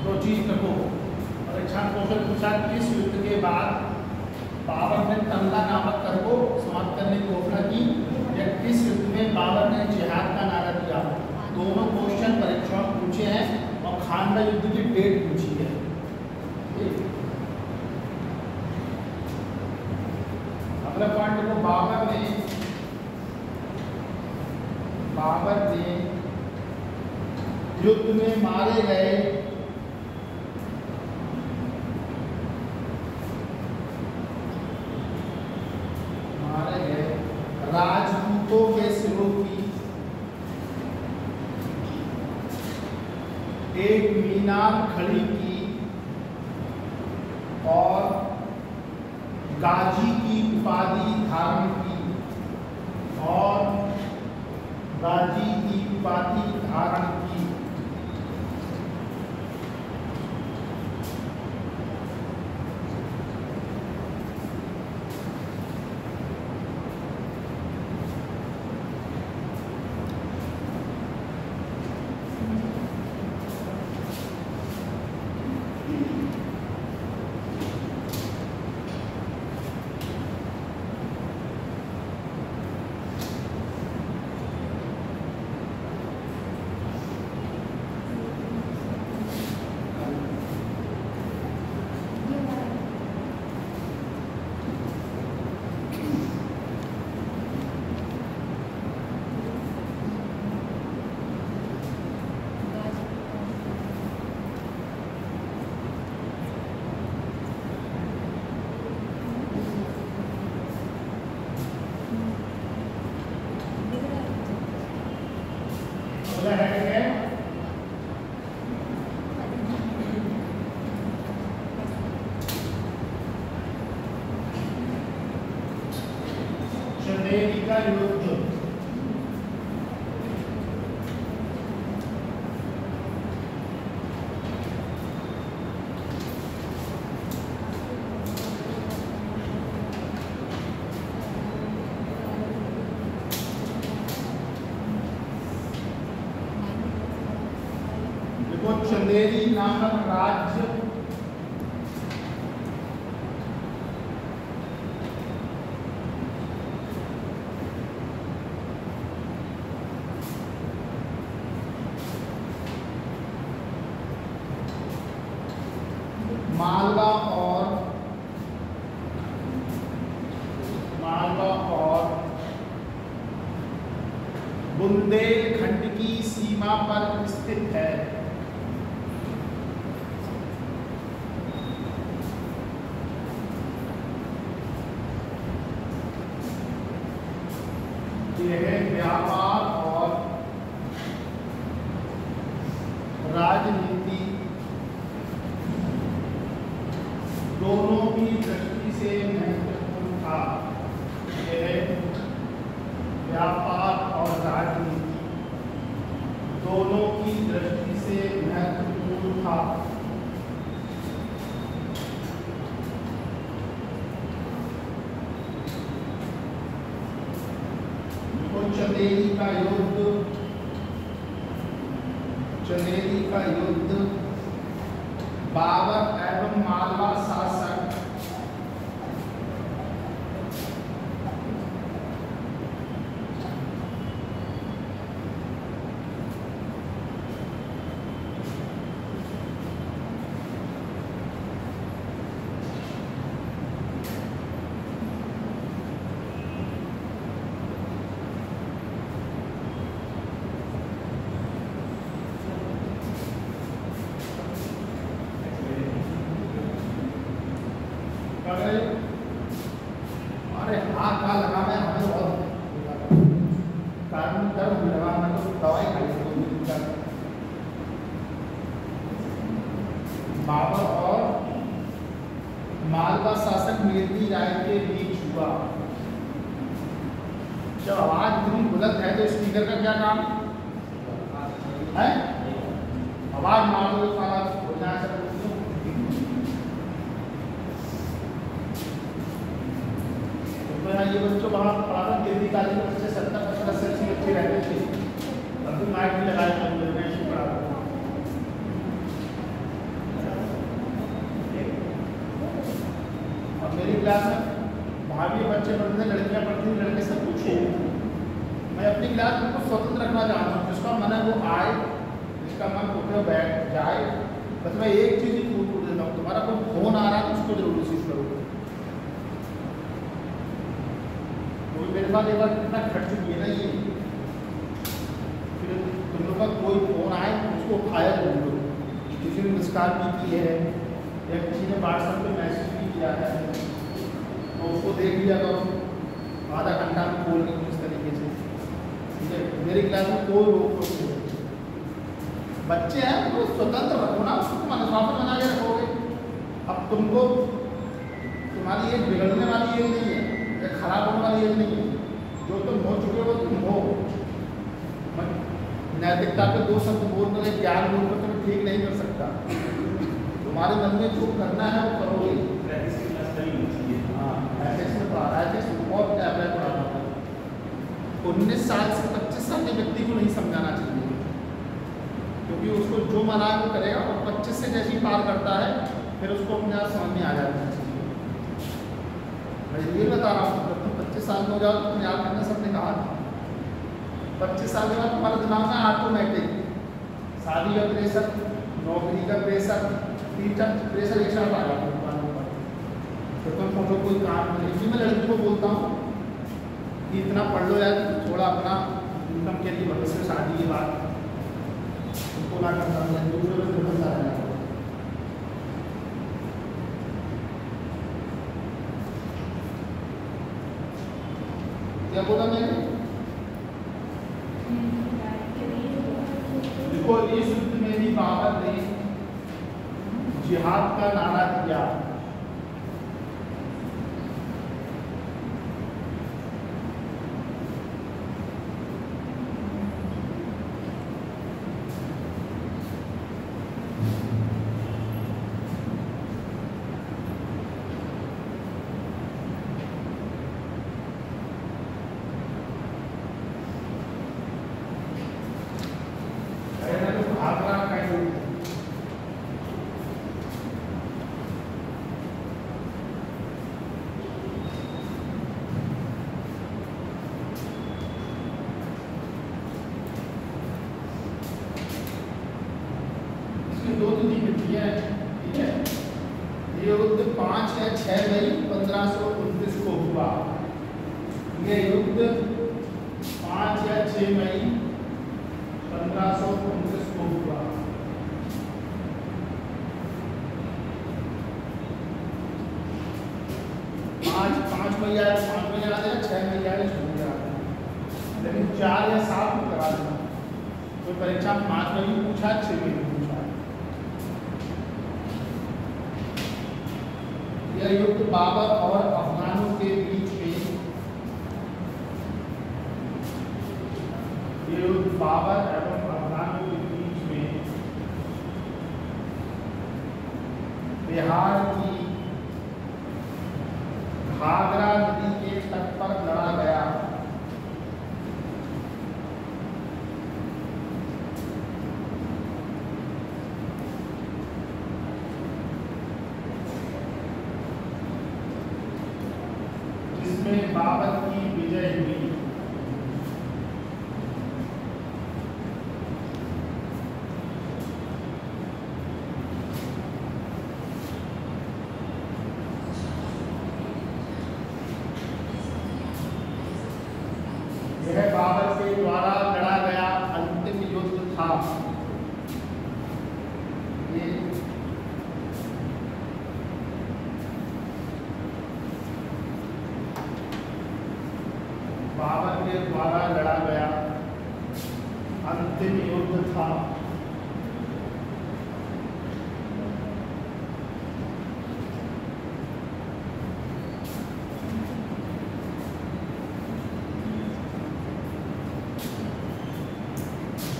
दो चीज रखो, परीक्षा क्वेश्चन पूछा इस युद्ध के बाद बाबर ने तमगा नामक कर को समाप्त करने की घोषणा की, या किस युद्ध में बाबर ने जिहाद का नारा दिया। दोनों क्वेश्चन परीक्षा में पूछे हैं और खानवा युद्ध की डेट पूछी है। अगला पॉइंट को, बाबर ने बाबर ने युद्ध में मारे गए राजपूतों के सिरों की एक मीनार खड़ी की और गाजी की उपाधि धारण की और गाजी की उपाधि धारण की। चंदेरी का युद्ध। देखो चंदेरी नामक राज्य मालवा और बुंदेलखंड की सीमा पर स्थित है। यह व्यापार और राजनीति दोनों की दृष्टि से महत्वपूर्ण था। यह व्यापार और राजनीति दोनों की दृष्टि से महत्वपूर्ण था। चंदेरी का युद्ध बाबर एवं मालवा शासक अरे हाथ का लगा मैं हमें बहुत कारण दर्द लगा मैं तो दवाई खाई। बाबर और मालवा शासक मेदिनी राय के बीच हुआ। जब आवाज इतनी बुलंद है तो स्पीकर का क्या काम है? आवाज मार दो सारा हो जाए। ये बच्चों वहाँ पढ़ा दिल्ली कॉलेज में बच्चे 70-80 बच्चे रहते थे। अब तो माइक भी लगाए पढ़ा और मेरी क्लास में भाभी बच्चे पढ़ते थे, लड़कियाँ पढ़ती थी, लड़के सब पूछे। मैं अपनी क्लास में स्वतंत्र रखना चाहता हूँ। जिसका मन है वो आए, जिसका मन उठे बैठ जाए। बस मैं एक चीज़ ही छूट देता हूँ, तुम्हारा कोई फोन आ रहा है तो उसको जरूर रिसीव करो। मेरे साथ एक बार कितना खट चुकी है ना ये वक्त कोई फ़ोन आए उसको उठाया जरूर, किसी ने मिस कॉल भी की है या किसी ने व्हाट्सएप पे मैसेज भी किया है तो उसको देख लिया करो, आधा घंटा में खोल के इस तरीके से। ठीक है, मेरी क्लास में कोई रोक टोक नहीं है, बच्चे हैं तो स्वतंत्र रखो ना, उसको तुम अनुशासन बना के रखोगे। अब तुमको तुम्हारी एज बिगड़ने वाली एज नहीं है या खराब होने वाली एज नहीं है, जो तुम हो चुके हो तुम हो। नैतिकता पे दो शब्द बोल कर, ज्ञान बोल कर तुम्हें ठीक नहीं कर सकता। तुम्हारे मन में जो करना है वो करोगे। हाँ, एथिक्स में पढ़ा रहा है, एथिक्स बहुत अप्लाई पढ़ा रहा है। 19 साल से 25 साल के व्यक्ति को नहीं समझाना चाहिए, क्योंकि उसको जो मना है वो करेगा, और 25 से जैसे ही पार करता है फिर उसको अपने आप समझ में आ जाता है। मैं ये बता रहा हूँ, जब तुम 25 साल में हो जाओ तो तुम्हें याद करना सबने कहा था। 25 साल के बाद तुम्हारे दिमाग में ऑटोमेटिक शादी का प्रेशर, नौकरी का प्रेशर, टीचर प्रेशर एक साथ आ जाता है तुम्हारे ऊपर। तो तुम सोचो कोई काम नहीं। इसलिए मैं लड़की को बोलता हूँ कि इतना पढ़ लो यार, थोड़ा अपना इनकम के लिए भविष्य में शादी की बात तुमको ना करता हूँ, दूसरे को बता रहा है। क्या बोला मैंने? देखो, इस युद्ध में भी बाबर ने जिहाद का नारा दिया। दो तिथि मिलती है, ठीक है। ये युद्ध 5 या 6 मई 1529 को हुआ। ये युद्ध 5 या 6 मई 1529 को हुआ। पाँच मई आया, 5 मई याद है, 6 मई आया, छूट गया, लेकिन 4 या 7 में करा देना। तो परीक्षा 5 मई में पूछा, 6 मई में पूछा। यह युद्ध बाबर और अफगानों के बीच में, यह युद्ध बाबर एवं अफगानों के बीच में बिहार की घाघरा नदी के तट पर लड़ा गया। जिसमें बाबर की विजय हुई। यह बाबर के द्वारा लड़ा गया अंतिम युद्ध था। ये बाबर के द्वारा लड़ा गया अंतिम युद्ध था।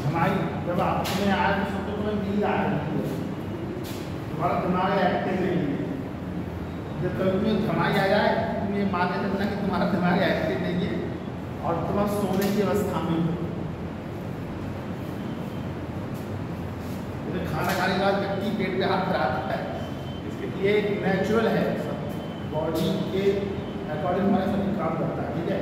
हमारी जब आप तुम्हें आया तो सोचो तुम्हें नींद आ रही है, तुम्हारा दिमाग एक्टिव नहीं है। जब कभी तुम्हें थमाई आ जाए, तुम ये मान लेते ना कि तुम्हारा दिमाग एक्टिव नहीं है और तुम अब सोने की अवस्था में हो। खाना खाने के बाद व्यक्ति पेट पे हाथ फैलाता है, इसके लिए एक नेचुरल है, बॉडी के अकॉर्डिंग हमारा सभी काम करता है। ठीक है,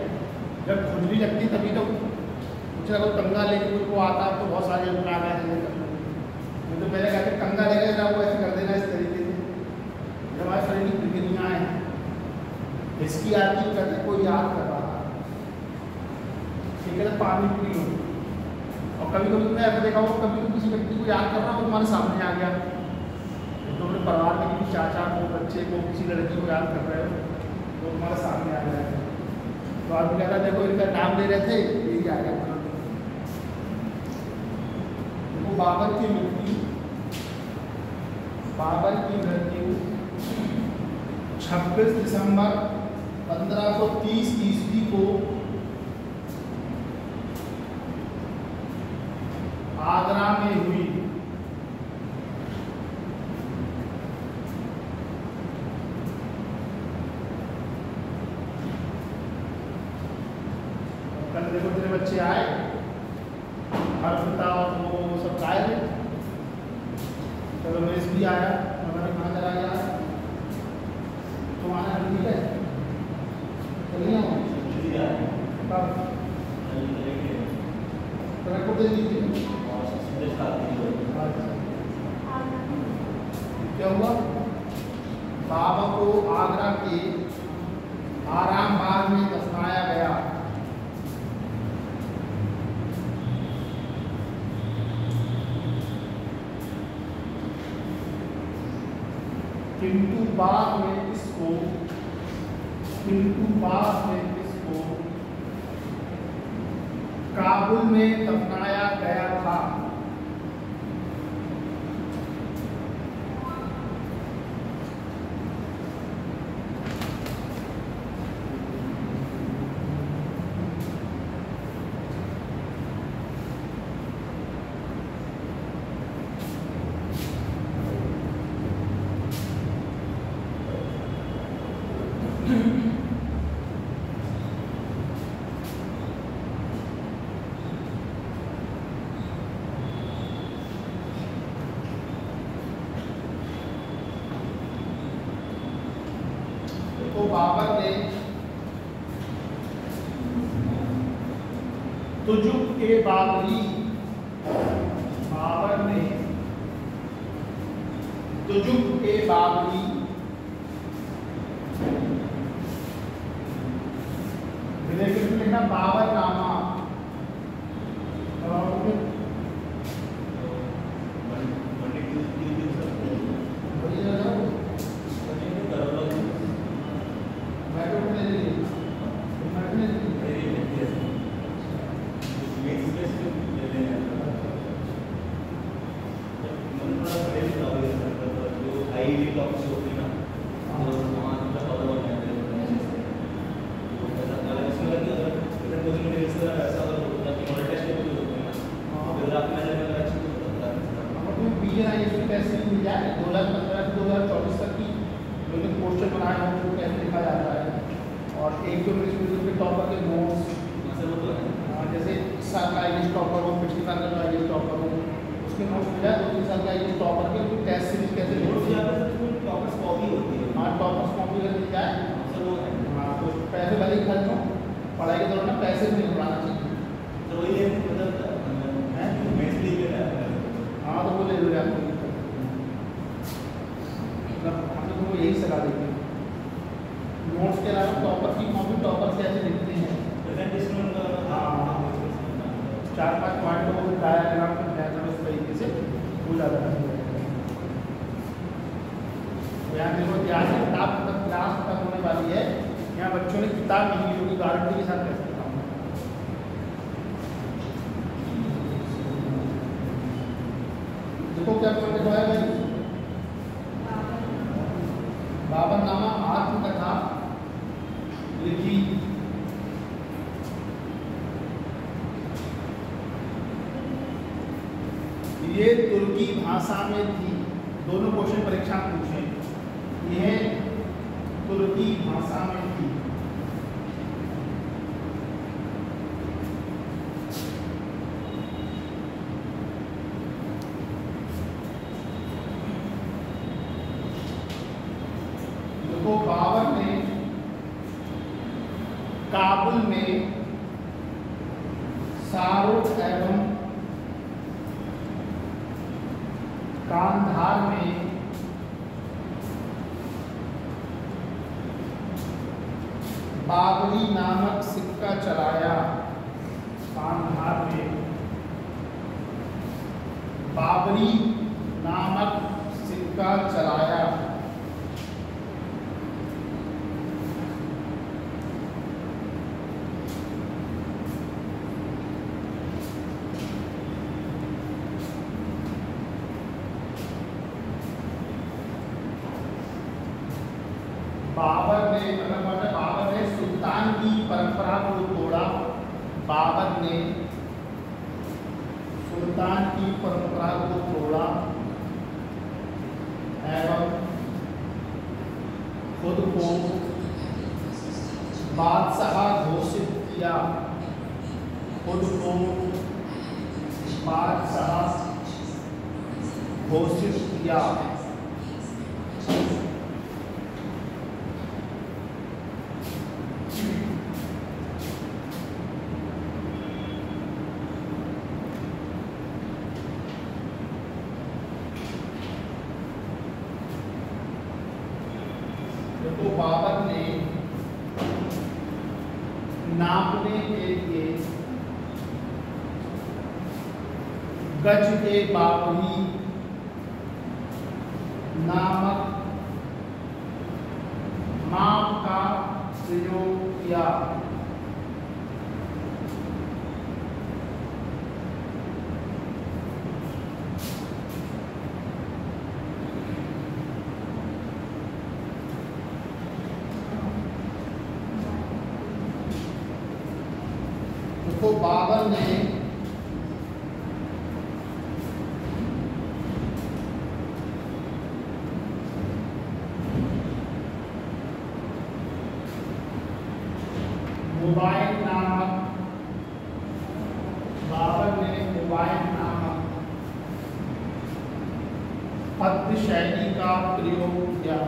जब खुजली लगती है तभी तो कुछ अगर कंगा लेके कोई को आता है तो बहुत सारे लोग आ रहे हैं, तो पहले कहते कंगा लेके ना वो ऐसे कर देना इस तरीके से। जब हमारे शरीर की प्रक्रियाएँ हैं, इसकी आदमी कहते कोई याद कर रहा था, ठीक है, पानी पी लो, और कभी कभी तुमने ऐसा देखा हो, कभी तुम किसी व्यक्ति को याद कर रहा हो, तुम्हारे सामने आ गया, तो अपने परिवार में किसी चाचा को, बच्चे को, किसी लड़की को याद कर रहे हो, तो तुम्हारे सामने आ जाएगा। तो आप कह रहा देखो इनका नाम ले रहे थे, यही आ गया। देखो बाबर की मृत्यु 26 दिसंबर 1530 ईस्वी को आगरा में हुई। कल देखो तेरे बच्चे आए, हर्षिता और वो सब आए थे, चलो मेष भी आया, मैंने कहाँ चला गया, तुम्हारा ठीक है, चलिए कब दे दीजिए। क्या हुआ, बाबा को आगरा के आराम बाग में दफनाया गया। किंतु बाद में इसको काबुल में दफनाया गया था। तो बाबर ने तुजुक ए बाबरी, बाबर ने तुजुक ए बाबरी लिखना बाबर नामा, कैसे मिल जाए 2015 से 2024 तक की जो पोस्टर बनाए हों वो कैसे लिखा जाता है, और एक दो इंग्लिश के टॉपर के नोट्स, जैसे इस साल का इंग्लिश टॉपर हो, पिछले साल का इंग्लिश टॉपर हो, उसके नोट्स मिल जाए, 2-3 साल का इंग्लिश टॉपर के उनकी टेस्ट सीरीज कैसे लिखती है। हाँ टॉपर्स कॉपी कर मिल जाए। हाँ तो पैसे भले ही खर्च हो, पढ़ाई के दौरान पैसे भी नहीं उड़ाना चाहिए। हाँ तो वो ले लो आपको, हम लोग यही सलाह देते हैं। नोट्स के अलावा टॉपर की कॉपी टॉपर कैसे लिखते हैं, हाँ 4-5 पॉइंट को डायग्राम में उस तरीके से हो जाता है। यहाँ देखो यहाँ से किताब तक क्लास खत्म होने वाली है, यहाँ बच्चों ने किताब नहीं ली होगी, गारंटी के साथ कर सकता हूँ। देखो क्या पॉइंट लिखा है भाई, बाबरनामा आत्मकथा लिखी। ये तुर्की भाषा में थी, दोनों क्वेश्चन परीक्षा में पूछे, यह तुर्की भाषा में थी। देखो बाबर ने काबुल में शाहरुख एवं कांधार में बाबरी नामक सिक्का चलाया। कांधार में बाबरी नामक सिक्का चलाया। बाबर ने सुल्तान की परंपरा को तोड़ा। बाबर ने सुल्तान की परंपरा को तोड़ा एवं खुद को बादशाह घोषित किया। खुद को बादशाह घोषित किया। तो बाबर ने नापने के लिए गज के बाबरी नामक माप का प्रयोग किया। तो बाबर ने मोबाइल नामक पद्य शैली का प्रयोग किया।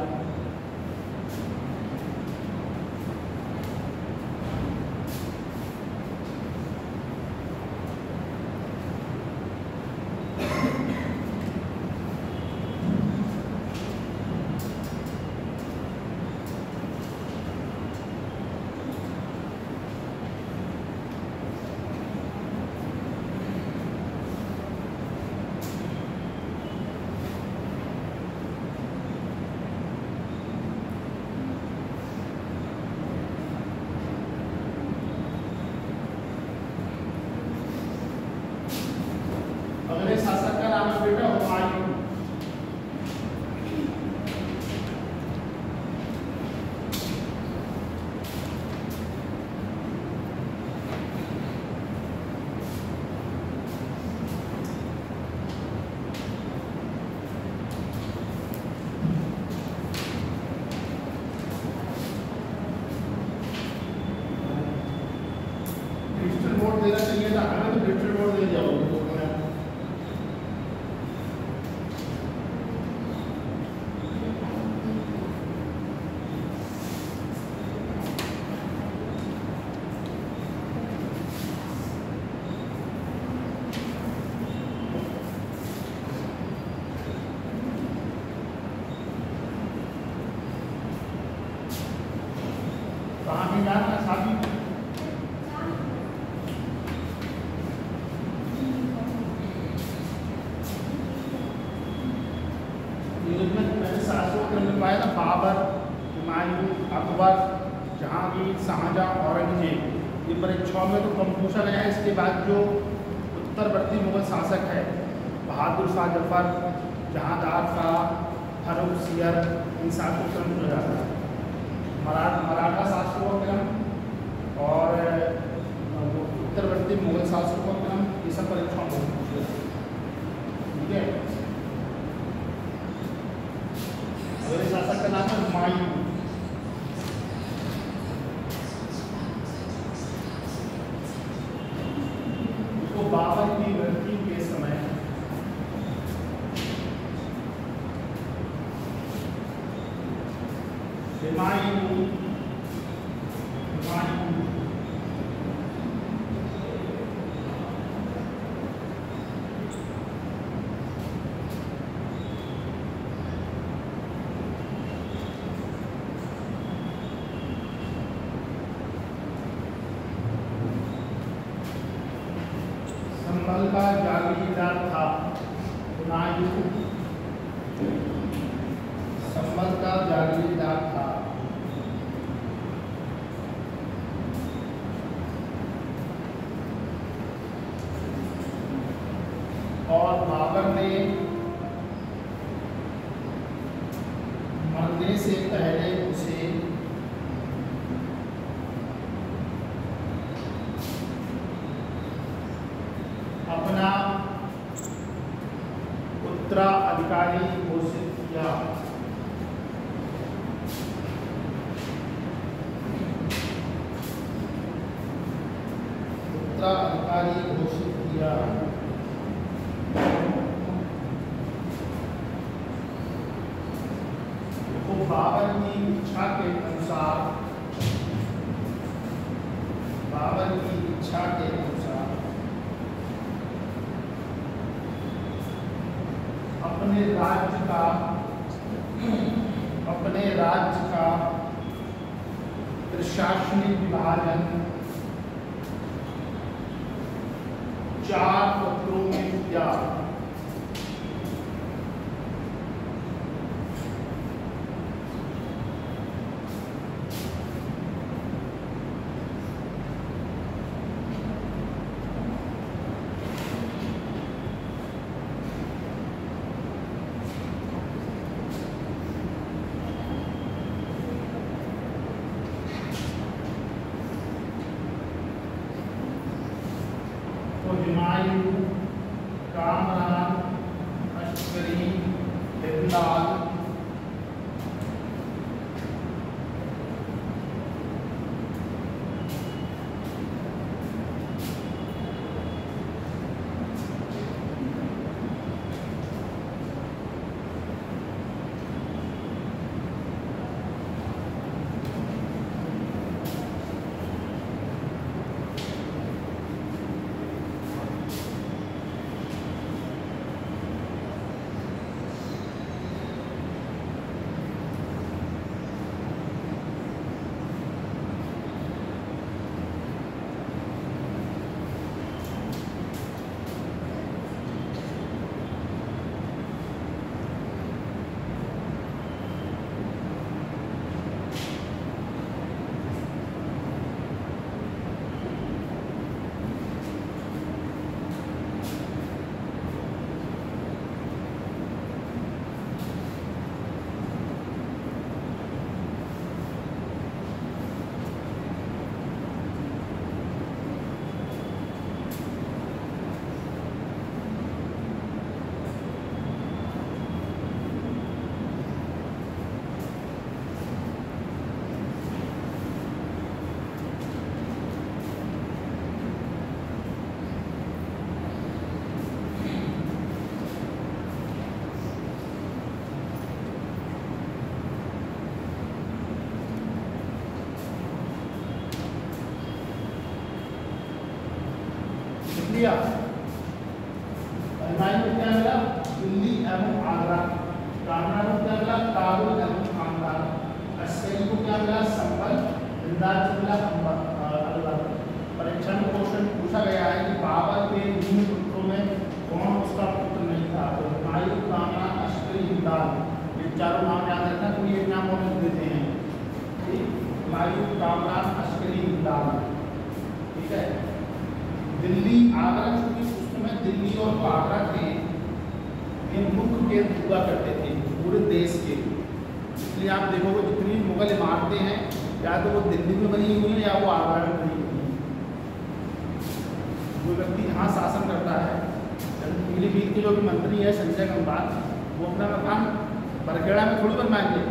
अगले शासक का नाम है बेटा हुमायूं। डिजिटल बोर्ड देना चाहिए था, हमें तो डिजिटल बोर्ड दे जाओगे तो कहाँ भी जाना शादी मैंने शासकों के अंदर पाया था बाबर, हुमायूं, अकबर, जहांगीर, शाहजहां, औरंगजेब। ये परीक्षाओं में तो कम पूछा गया है। इसके बाद जो उत्तरवर्ती मुगल शासक है बहादुर शाह जफर, जहांदार शाह, फर्रुख सियर, इन शासकों का क्रम हो जाता है। मराठा शासकों का क्रम और उत्तरवर्ती मुगल शासकों का क्रम, ये सब परीक्षाओं में पूछा जाता है। ठीक है। अगले शासक का नाम है हुमायूं। तो बाबर की मृत्यु के समय हुमायूं संभल का जागीरदार था। संबंध का जागीरदार था। और बाबर ने मरने से पहले उसे अपना उत्तराधिकारी घोषित किया। उत्तराधिकारी घोषित किया। तो बाबर की इच्छा के अनुसार अपने राज्य का प्रशासनिक विभाजन 4 पत्रों में किया। हुमायूं, कामरान, अश्करी, हिंदाल, लिया। हुमायूं को क्या मिला? दिल्ली एवं आगरा। कामरान को क्या मिला? काबुल एवं कामरान। अश्करी को क्या मिला? संबल। हिंदाल को मिला अलवर। परीक्षा में क्वेश्चन पूछा गया है कि बाबर के तीन पुत्रों में कौन उसका पुत्र नहीं था? तो हुमायूं, कामरान, अश्करी, हिंदाल, ये चारों नाम याद रखना, कोई एक नाम और लिख देते हैं। हुमायूं, कामरान, अश्करी, हिंदाल। ठीक है। दिल्ली आगरा, चूंकि उस समय दिल्ली और आगरा थे ये मुख्य केंद्र हुआ करते थे पूरे देश के, इसलिए आप देखोगे जितनी मुगल इमारतें हैं या तो वो दिल्ली में बनी हुई है या वो आगरा में बनी हुई है। जो व्यक्ति यहाँ शासन करता है, पीलीभीत के जो भी मंत्री है संजय गंगवार, वो अपना मकान बरखेड़ा में थोड़ी बनवाएंगे,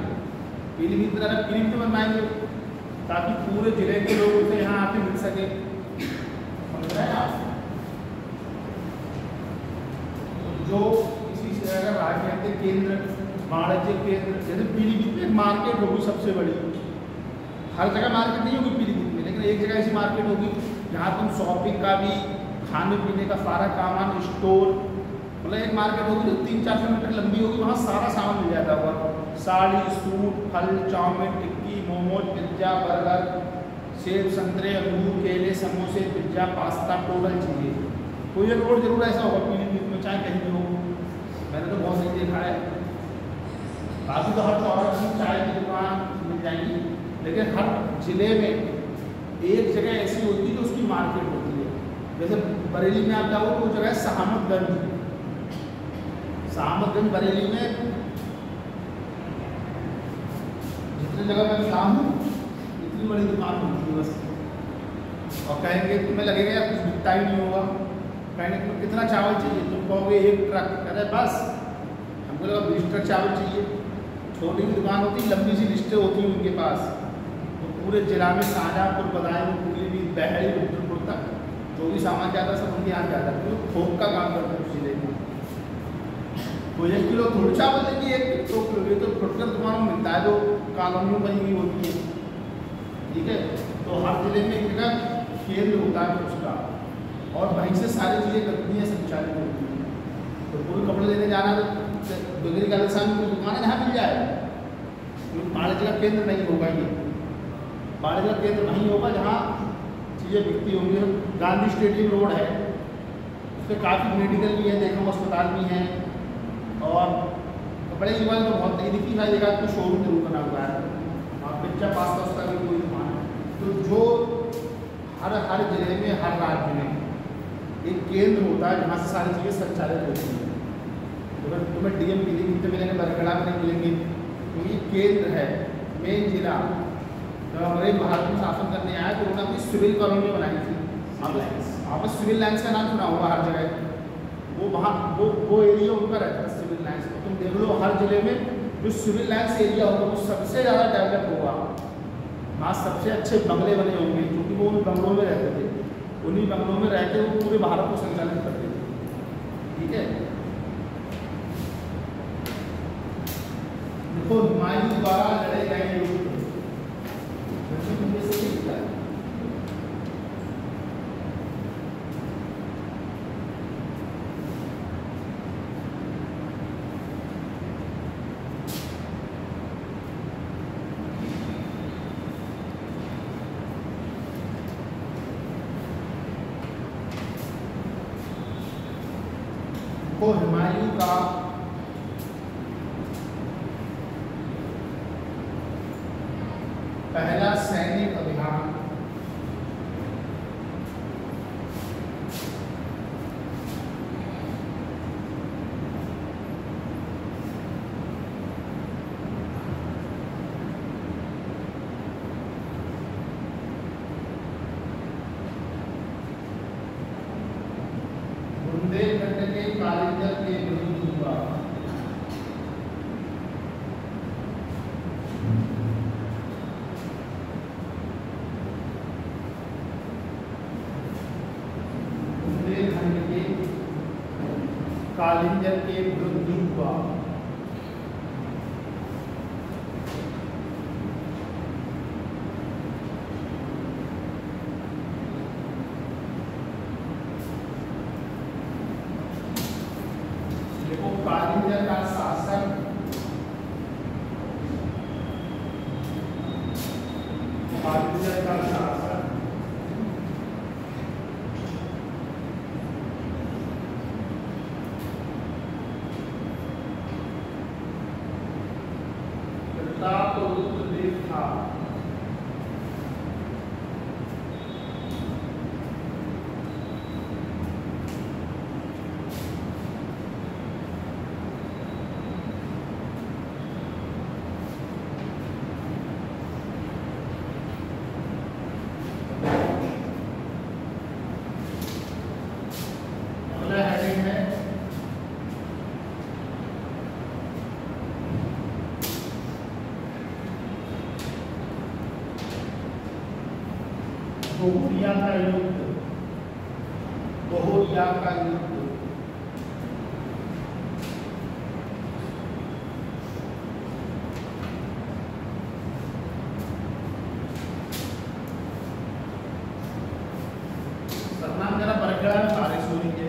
पीलीभीत में बनवाएंगे ताकि पूरे जिले के लोग उसे यहाँ आके मिल सके। जो किसी से अगर राजनीतिक केंद्र, वाणिज्य केंद्र, जैसे पीलीभीत में एक मार्केट होगी सबसे बड़ी, हर जगह मार्केट नहीं होगी पीलीभीत में, लेकिन एक जगह ऐसी मार्केट होगी जहाँ तुम शॉपिंग का भी, खाने पीने का सारा सामान, स्टोर, मतलब एक मार्केट होगी जो 300-400 मीटर लंबी होगी, वहाँ सारा सामान मिल जाता होगा। साड़ी, सूट, फल, चाउमीन, टिक्की, मोमोज, पिज्जा, बर्गर, सेब, संतरे, अंगूर, केले, समोसे, पिज्जा, पास्ता, टोटल चीज़ें। कोई एक रोड जरूर ऐसा होगा पीलीभीत में, चाहे कहीं भी हो। मैंने तो बहुत नहीं देखा है। बाकी तो हर चौराहे में चाय की दुकान मिल जाएगी, लेकिन हर जिले में एक जगह ऐसी होती है जो उसकी मार्केट होती है। जैसे बरेली में आप जाओ तो वो जगह है सहामतगंज। सहामतगंज बरेली में जितनी जगह मैं गया हूँ इतनी बड़ी दुकान होती है बस। और कहेंगे तुम्हें लगेगा यार कुछ बिकता ही नहीं होगा, कहेंगे तुम्हें कितना चावल चाहिए, तुम कहोगे 1 ट्रक, कहते बस हमको लगा 20 ट्रक चावल चाहिए। छोटी सी दुकान होती, लंबी सी लिस्टें होती हैं उनके पास। तो पूरे जिला में शाहजहाँपुर, बदायूं, पीलीभीत, बहरी, रुद्रपुर तक जो भी सामान जाता है सब उनके यहाँ जाता है। तो थोक का काम करते हैं उस जिले में। तो 1 किलो थोड़ी चावल देंगे, 1 किलो ये तो फुटकर दुकानों में मिलता है जो कॉलोनियों बनी हुई होती है, ठीक है। तो हर जिले में एक जगह केंद्र होता है उसका, और वहीं से सारी चीज़ें कंपनियाँ संचालित होती हैं। तो कोई कपड़े लेने जाना तो डिग्री कलेक्शन में कोई दुकान है जहाँ मिल जाए, क्योंकि बाड़ेज का केंद्र नहीं होगा। ये बाड़ेज का केंद्र वहीं होगा जहाँ चीज़ें बिकती होंगी। गांधी स्टेडियम रोड है, उस पर काफ़ी मेडिकल भी है, देखो अस्पताल भी हैं, और कपड़े की दुकान तो बहुत नहीं दिखी, शायद एक आध को शोरूम जरूर बना हुआ है। और पिज्जा पास्ता उसका भी कोई दुकान है। तो जो हर जिले में, हर राज्य में एक केंद्र होता है जहाँ से सारी चीज़ें संचालित होती हैं। अगर तुम्हें डीएम पीलीभीत में मिलेंगे, बरगढ़ा में नहीं मिलेंगे, क्योंकि केंद्र है मेन जिला। जब अंग्रेज भारत में शासन करने आए तो उन्होंने अपनी सिविल कॉलोनी बनाई थी। आप सिविल लाइन्स का नाम सुना होगा हर जगह, वो वहाँ वो एरिया उनका रहता है सिविल लाइन्स। तो तुम देख लो हर जिले में जो सिविल लाइन्स एरिया होगा वो सबसे ज़्यादा डेवलप होगा, वहाँ सबसे अच्छे बंगले बने होंगे, क्योंकि वो उन बंगलों में रहते थे। उन्हीं बंगलों में रहते वो पूरे भारत को संचालित करते थे, ठीक है। देखो हुमायूं द्वारा लड़े गए युद्ध से लिखा है। को हुमायूं का पहला सैनिक अभियान बुंदेलखंड के कालिंजर के विरुद्ध हुआ। बुंदेलखंड के कालिंजर के विरुद्ध हुआ। देखो कालिंजर का शासन प्रतापरुद्र था। दोहरिया का युद्ध, दोहरिया का युद्ध। सरनाम मेरा बरगढ़ा में बारिश हो रही है,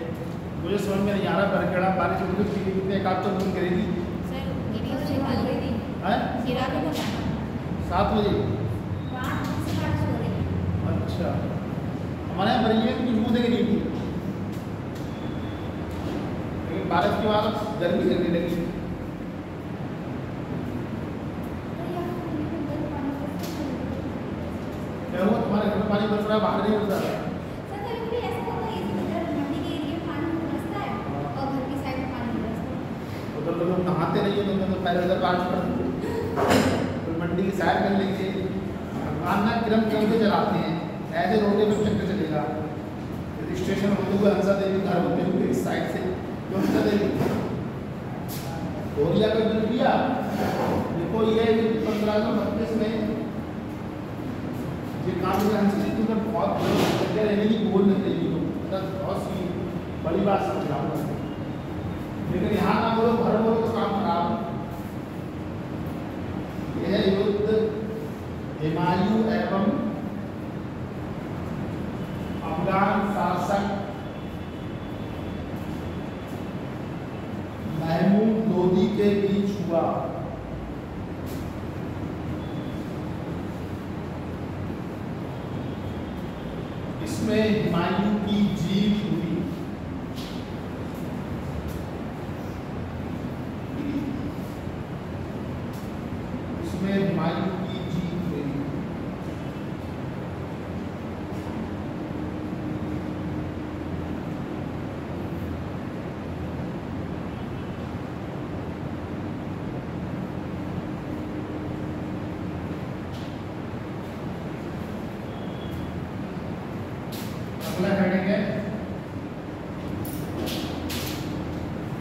मुझे समझ में नहीं आ रहा बरगढ़ा बारिश हो रही है कितने एक तो फोन करेगी। सर गिरी मुझे कल गई थी, गिरा के बताना 7 बजे। 5 से 8 हो रही है। अच्छा, हमारे यहाँ बरेली में कुछ मुँह देख रही थी, लेकिन बारिश के बाद गर्मी लगने लगी। क्या हुआ तुम्हारे घर में पानी बरस रहा है, बाहर नहीं बरस रहा है? उधर तो लोग नहाते नहीं है, तो पहले उधर बारिश पड़ती तो मंडी की सैर कर लेंगे। भगवान ना क्रम क्रम से चलाते हैं, ऐसे रोडे पर चक्कर चलेगा। स्टेशन होते हुए हंसा देवी घर होते हुए इस साइड से तो हंसा देवी बोरिया का बिल दिया। देखो ये 1532 में ये काम संस्कृति में बहुत जगह रहने की बोल नहीं रही हो, बहुत सी बड़ी बात समझ रहा हूँ। लेकिन यहाँ ना बोलो घर बोलो तो काम खराब। यह युद्ध हुमायूं एवं अफगान शासक महमूद लोदी के बीच हुआ। इसमें हुमायूं की जीत हुई। इसमें हुमायूं की जीत हुई। अगला हेडिंग है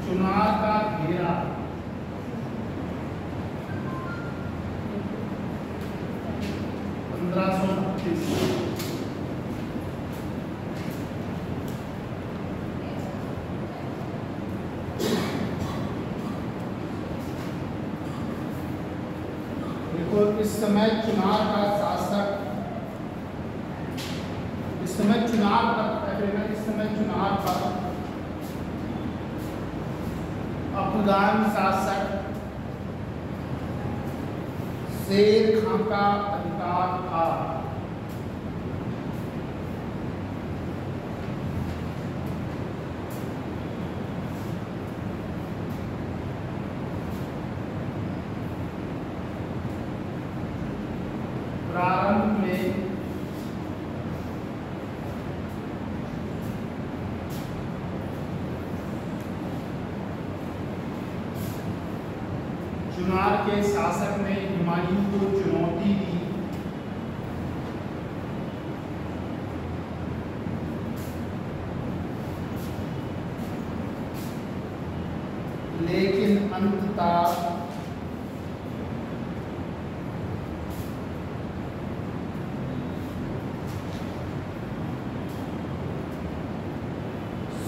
चुनाव का घेरा। देखो इस समय चुनाव का शासक, इस समय चुनाव का अफगान शासक शेर खां का अधिकार था। प्रारंभ में चुनार के शासक ने हुमायूं को चुनौती दी, लेकिन अंततः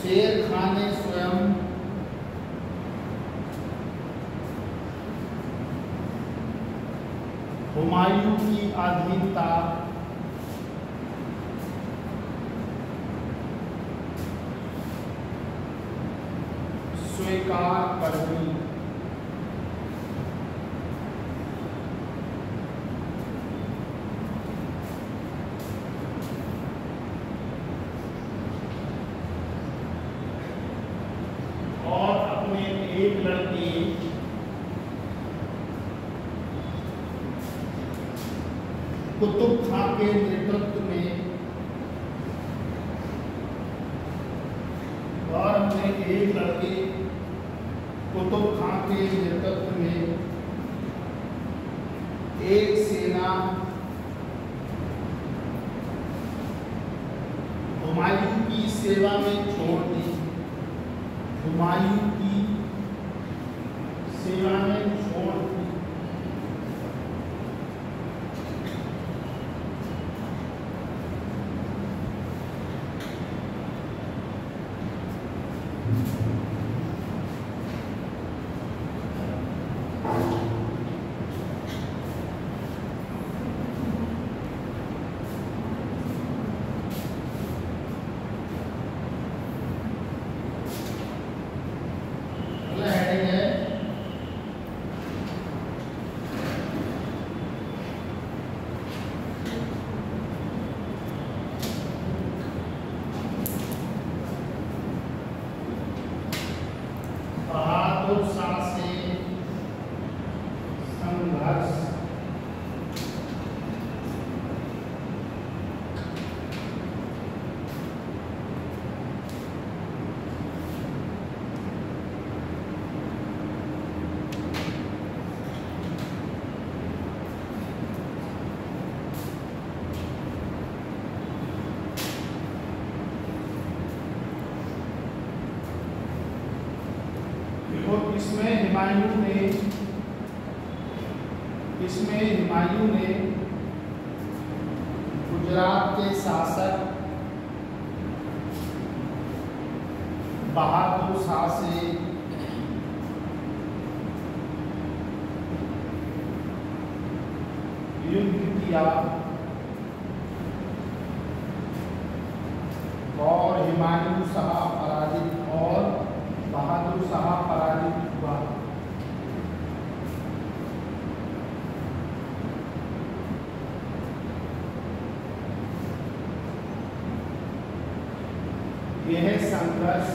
शेर खां ने स्वयं हुमायूं की अधीनता स्वीकार कर ली। और अपने एक लड़के कुतुब खां के नेतृत्व में कुतुब खां के नेतृत्व में एक सेना हुमायूं की सेवा में छोड़ दी। हुमायूं की सेवा में छोड़ दी। बहादुर शाह से संघर्ष इसमें हुमायूं ने गुजरात के शासक बहादुर शाह से युद्ध किया और हुमायूं शाह पराजित और बहादुर शाह पराजित हुआ। यह संघर्ष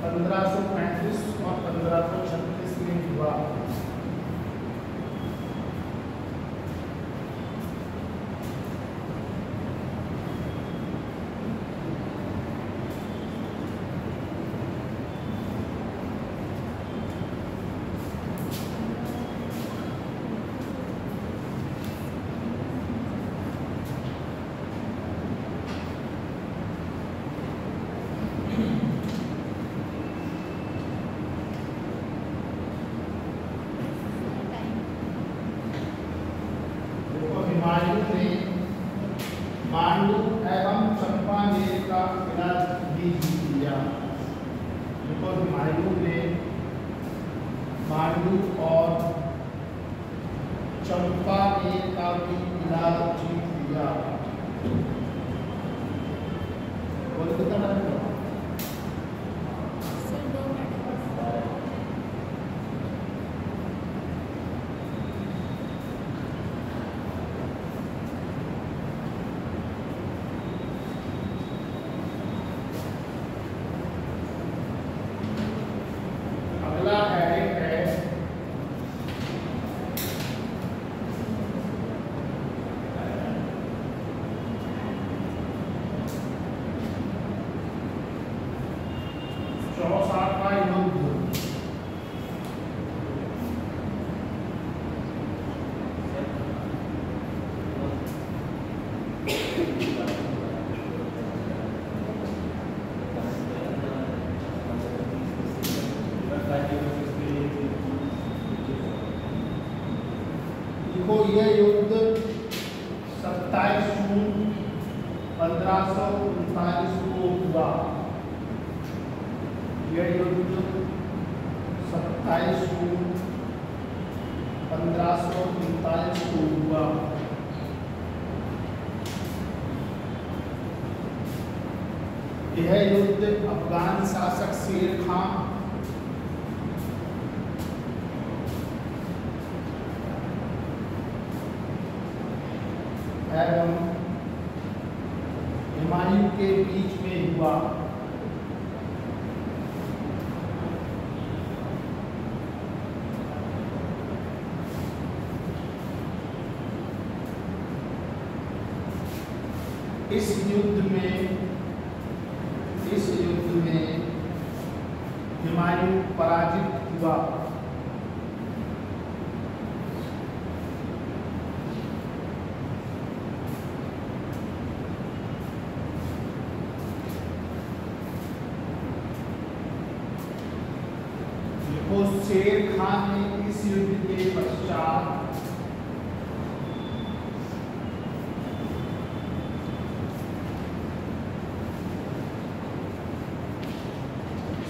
1535 और 1536 में हुआ। हुमायूं ने मांडू एवं चंपानेर का किला भी जीत लिया। हुमायूं ने मांडू और चंपानेर का भी किला जीत लिया। अगला हेडिंग है चौसाठवां युद्ध। देखो यह युद्ध 27 जून 1539 को हुआ। यह युद्ध 27 जून 1539 को हुआ। यह युद्ध अफगान शासक शेर खान एवं हुमायूं के बीच में हुआ। इस युद्ध में हुमायूं पराजित हुआ। शेर खान ने इस युद्ध के पश्चात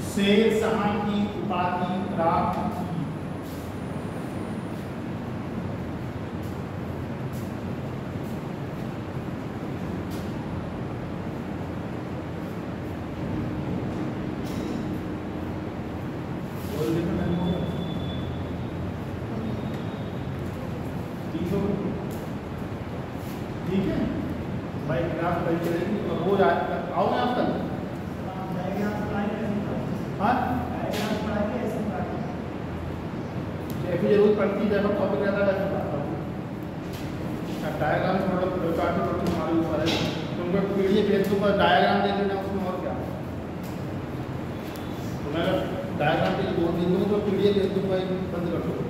शेर शाह की उपाधि प्राप्त की। ठीक है भाई, क्लास कल चलेगी और रोज आओगे आप कल। हाँ जैसी जरूरत पड़ती है जब टॉपिक रहता है वैसे पढ़ाता हूँ। डायग्राम मतलब काफ़ी बच्चों मालूम हुआ है तो उनको पीडीएफ भेज दूँगा, डायग्राम दे देना उसमें और क्या। तो मैं डायग्राम के लिए 2 दिन दूँगा तो पीडीएफ भेज दूँगा, बंद कर दूँगा।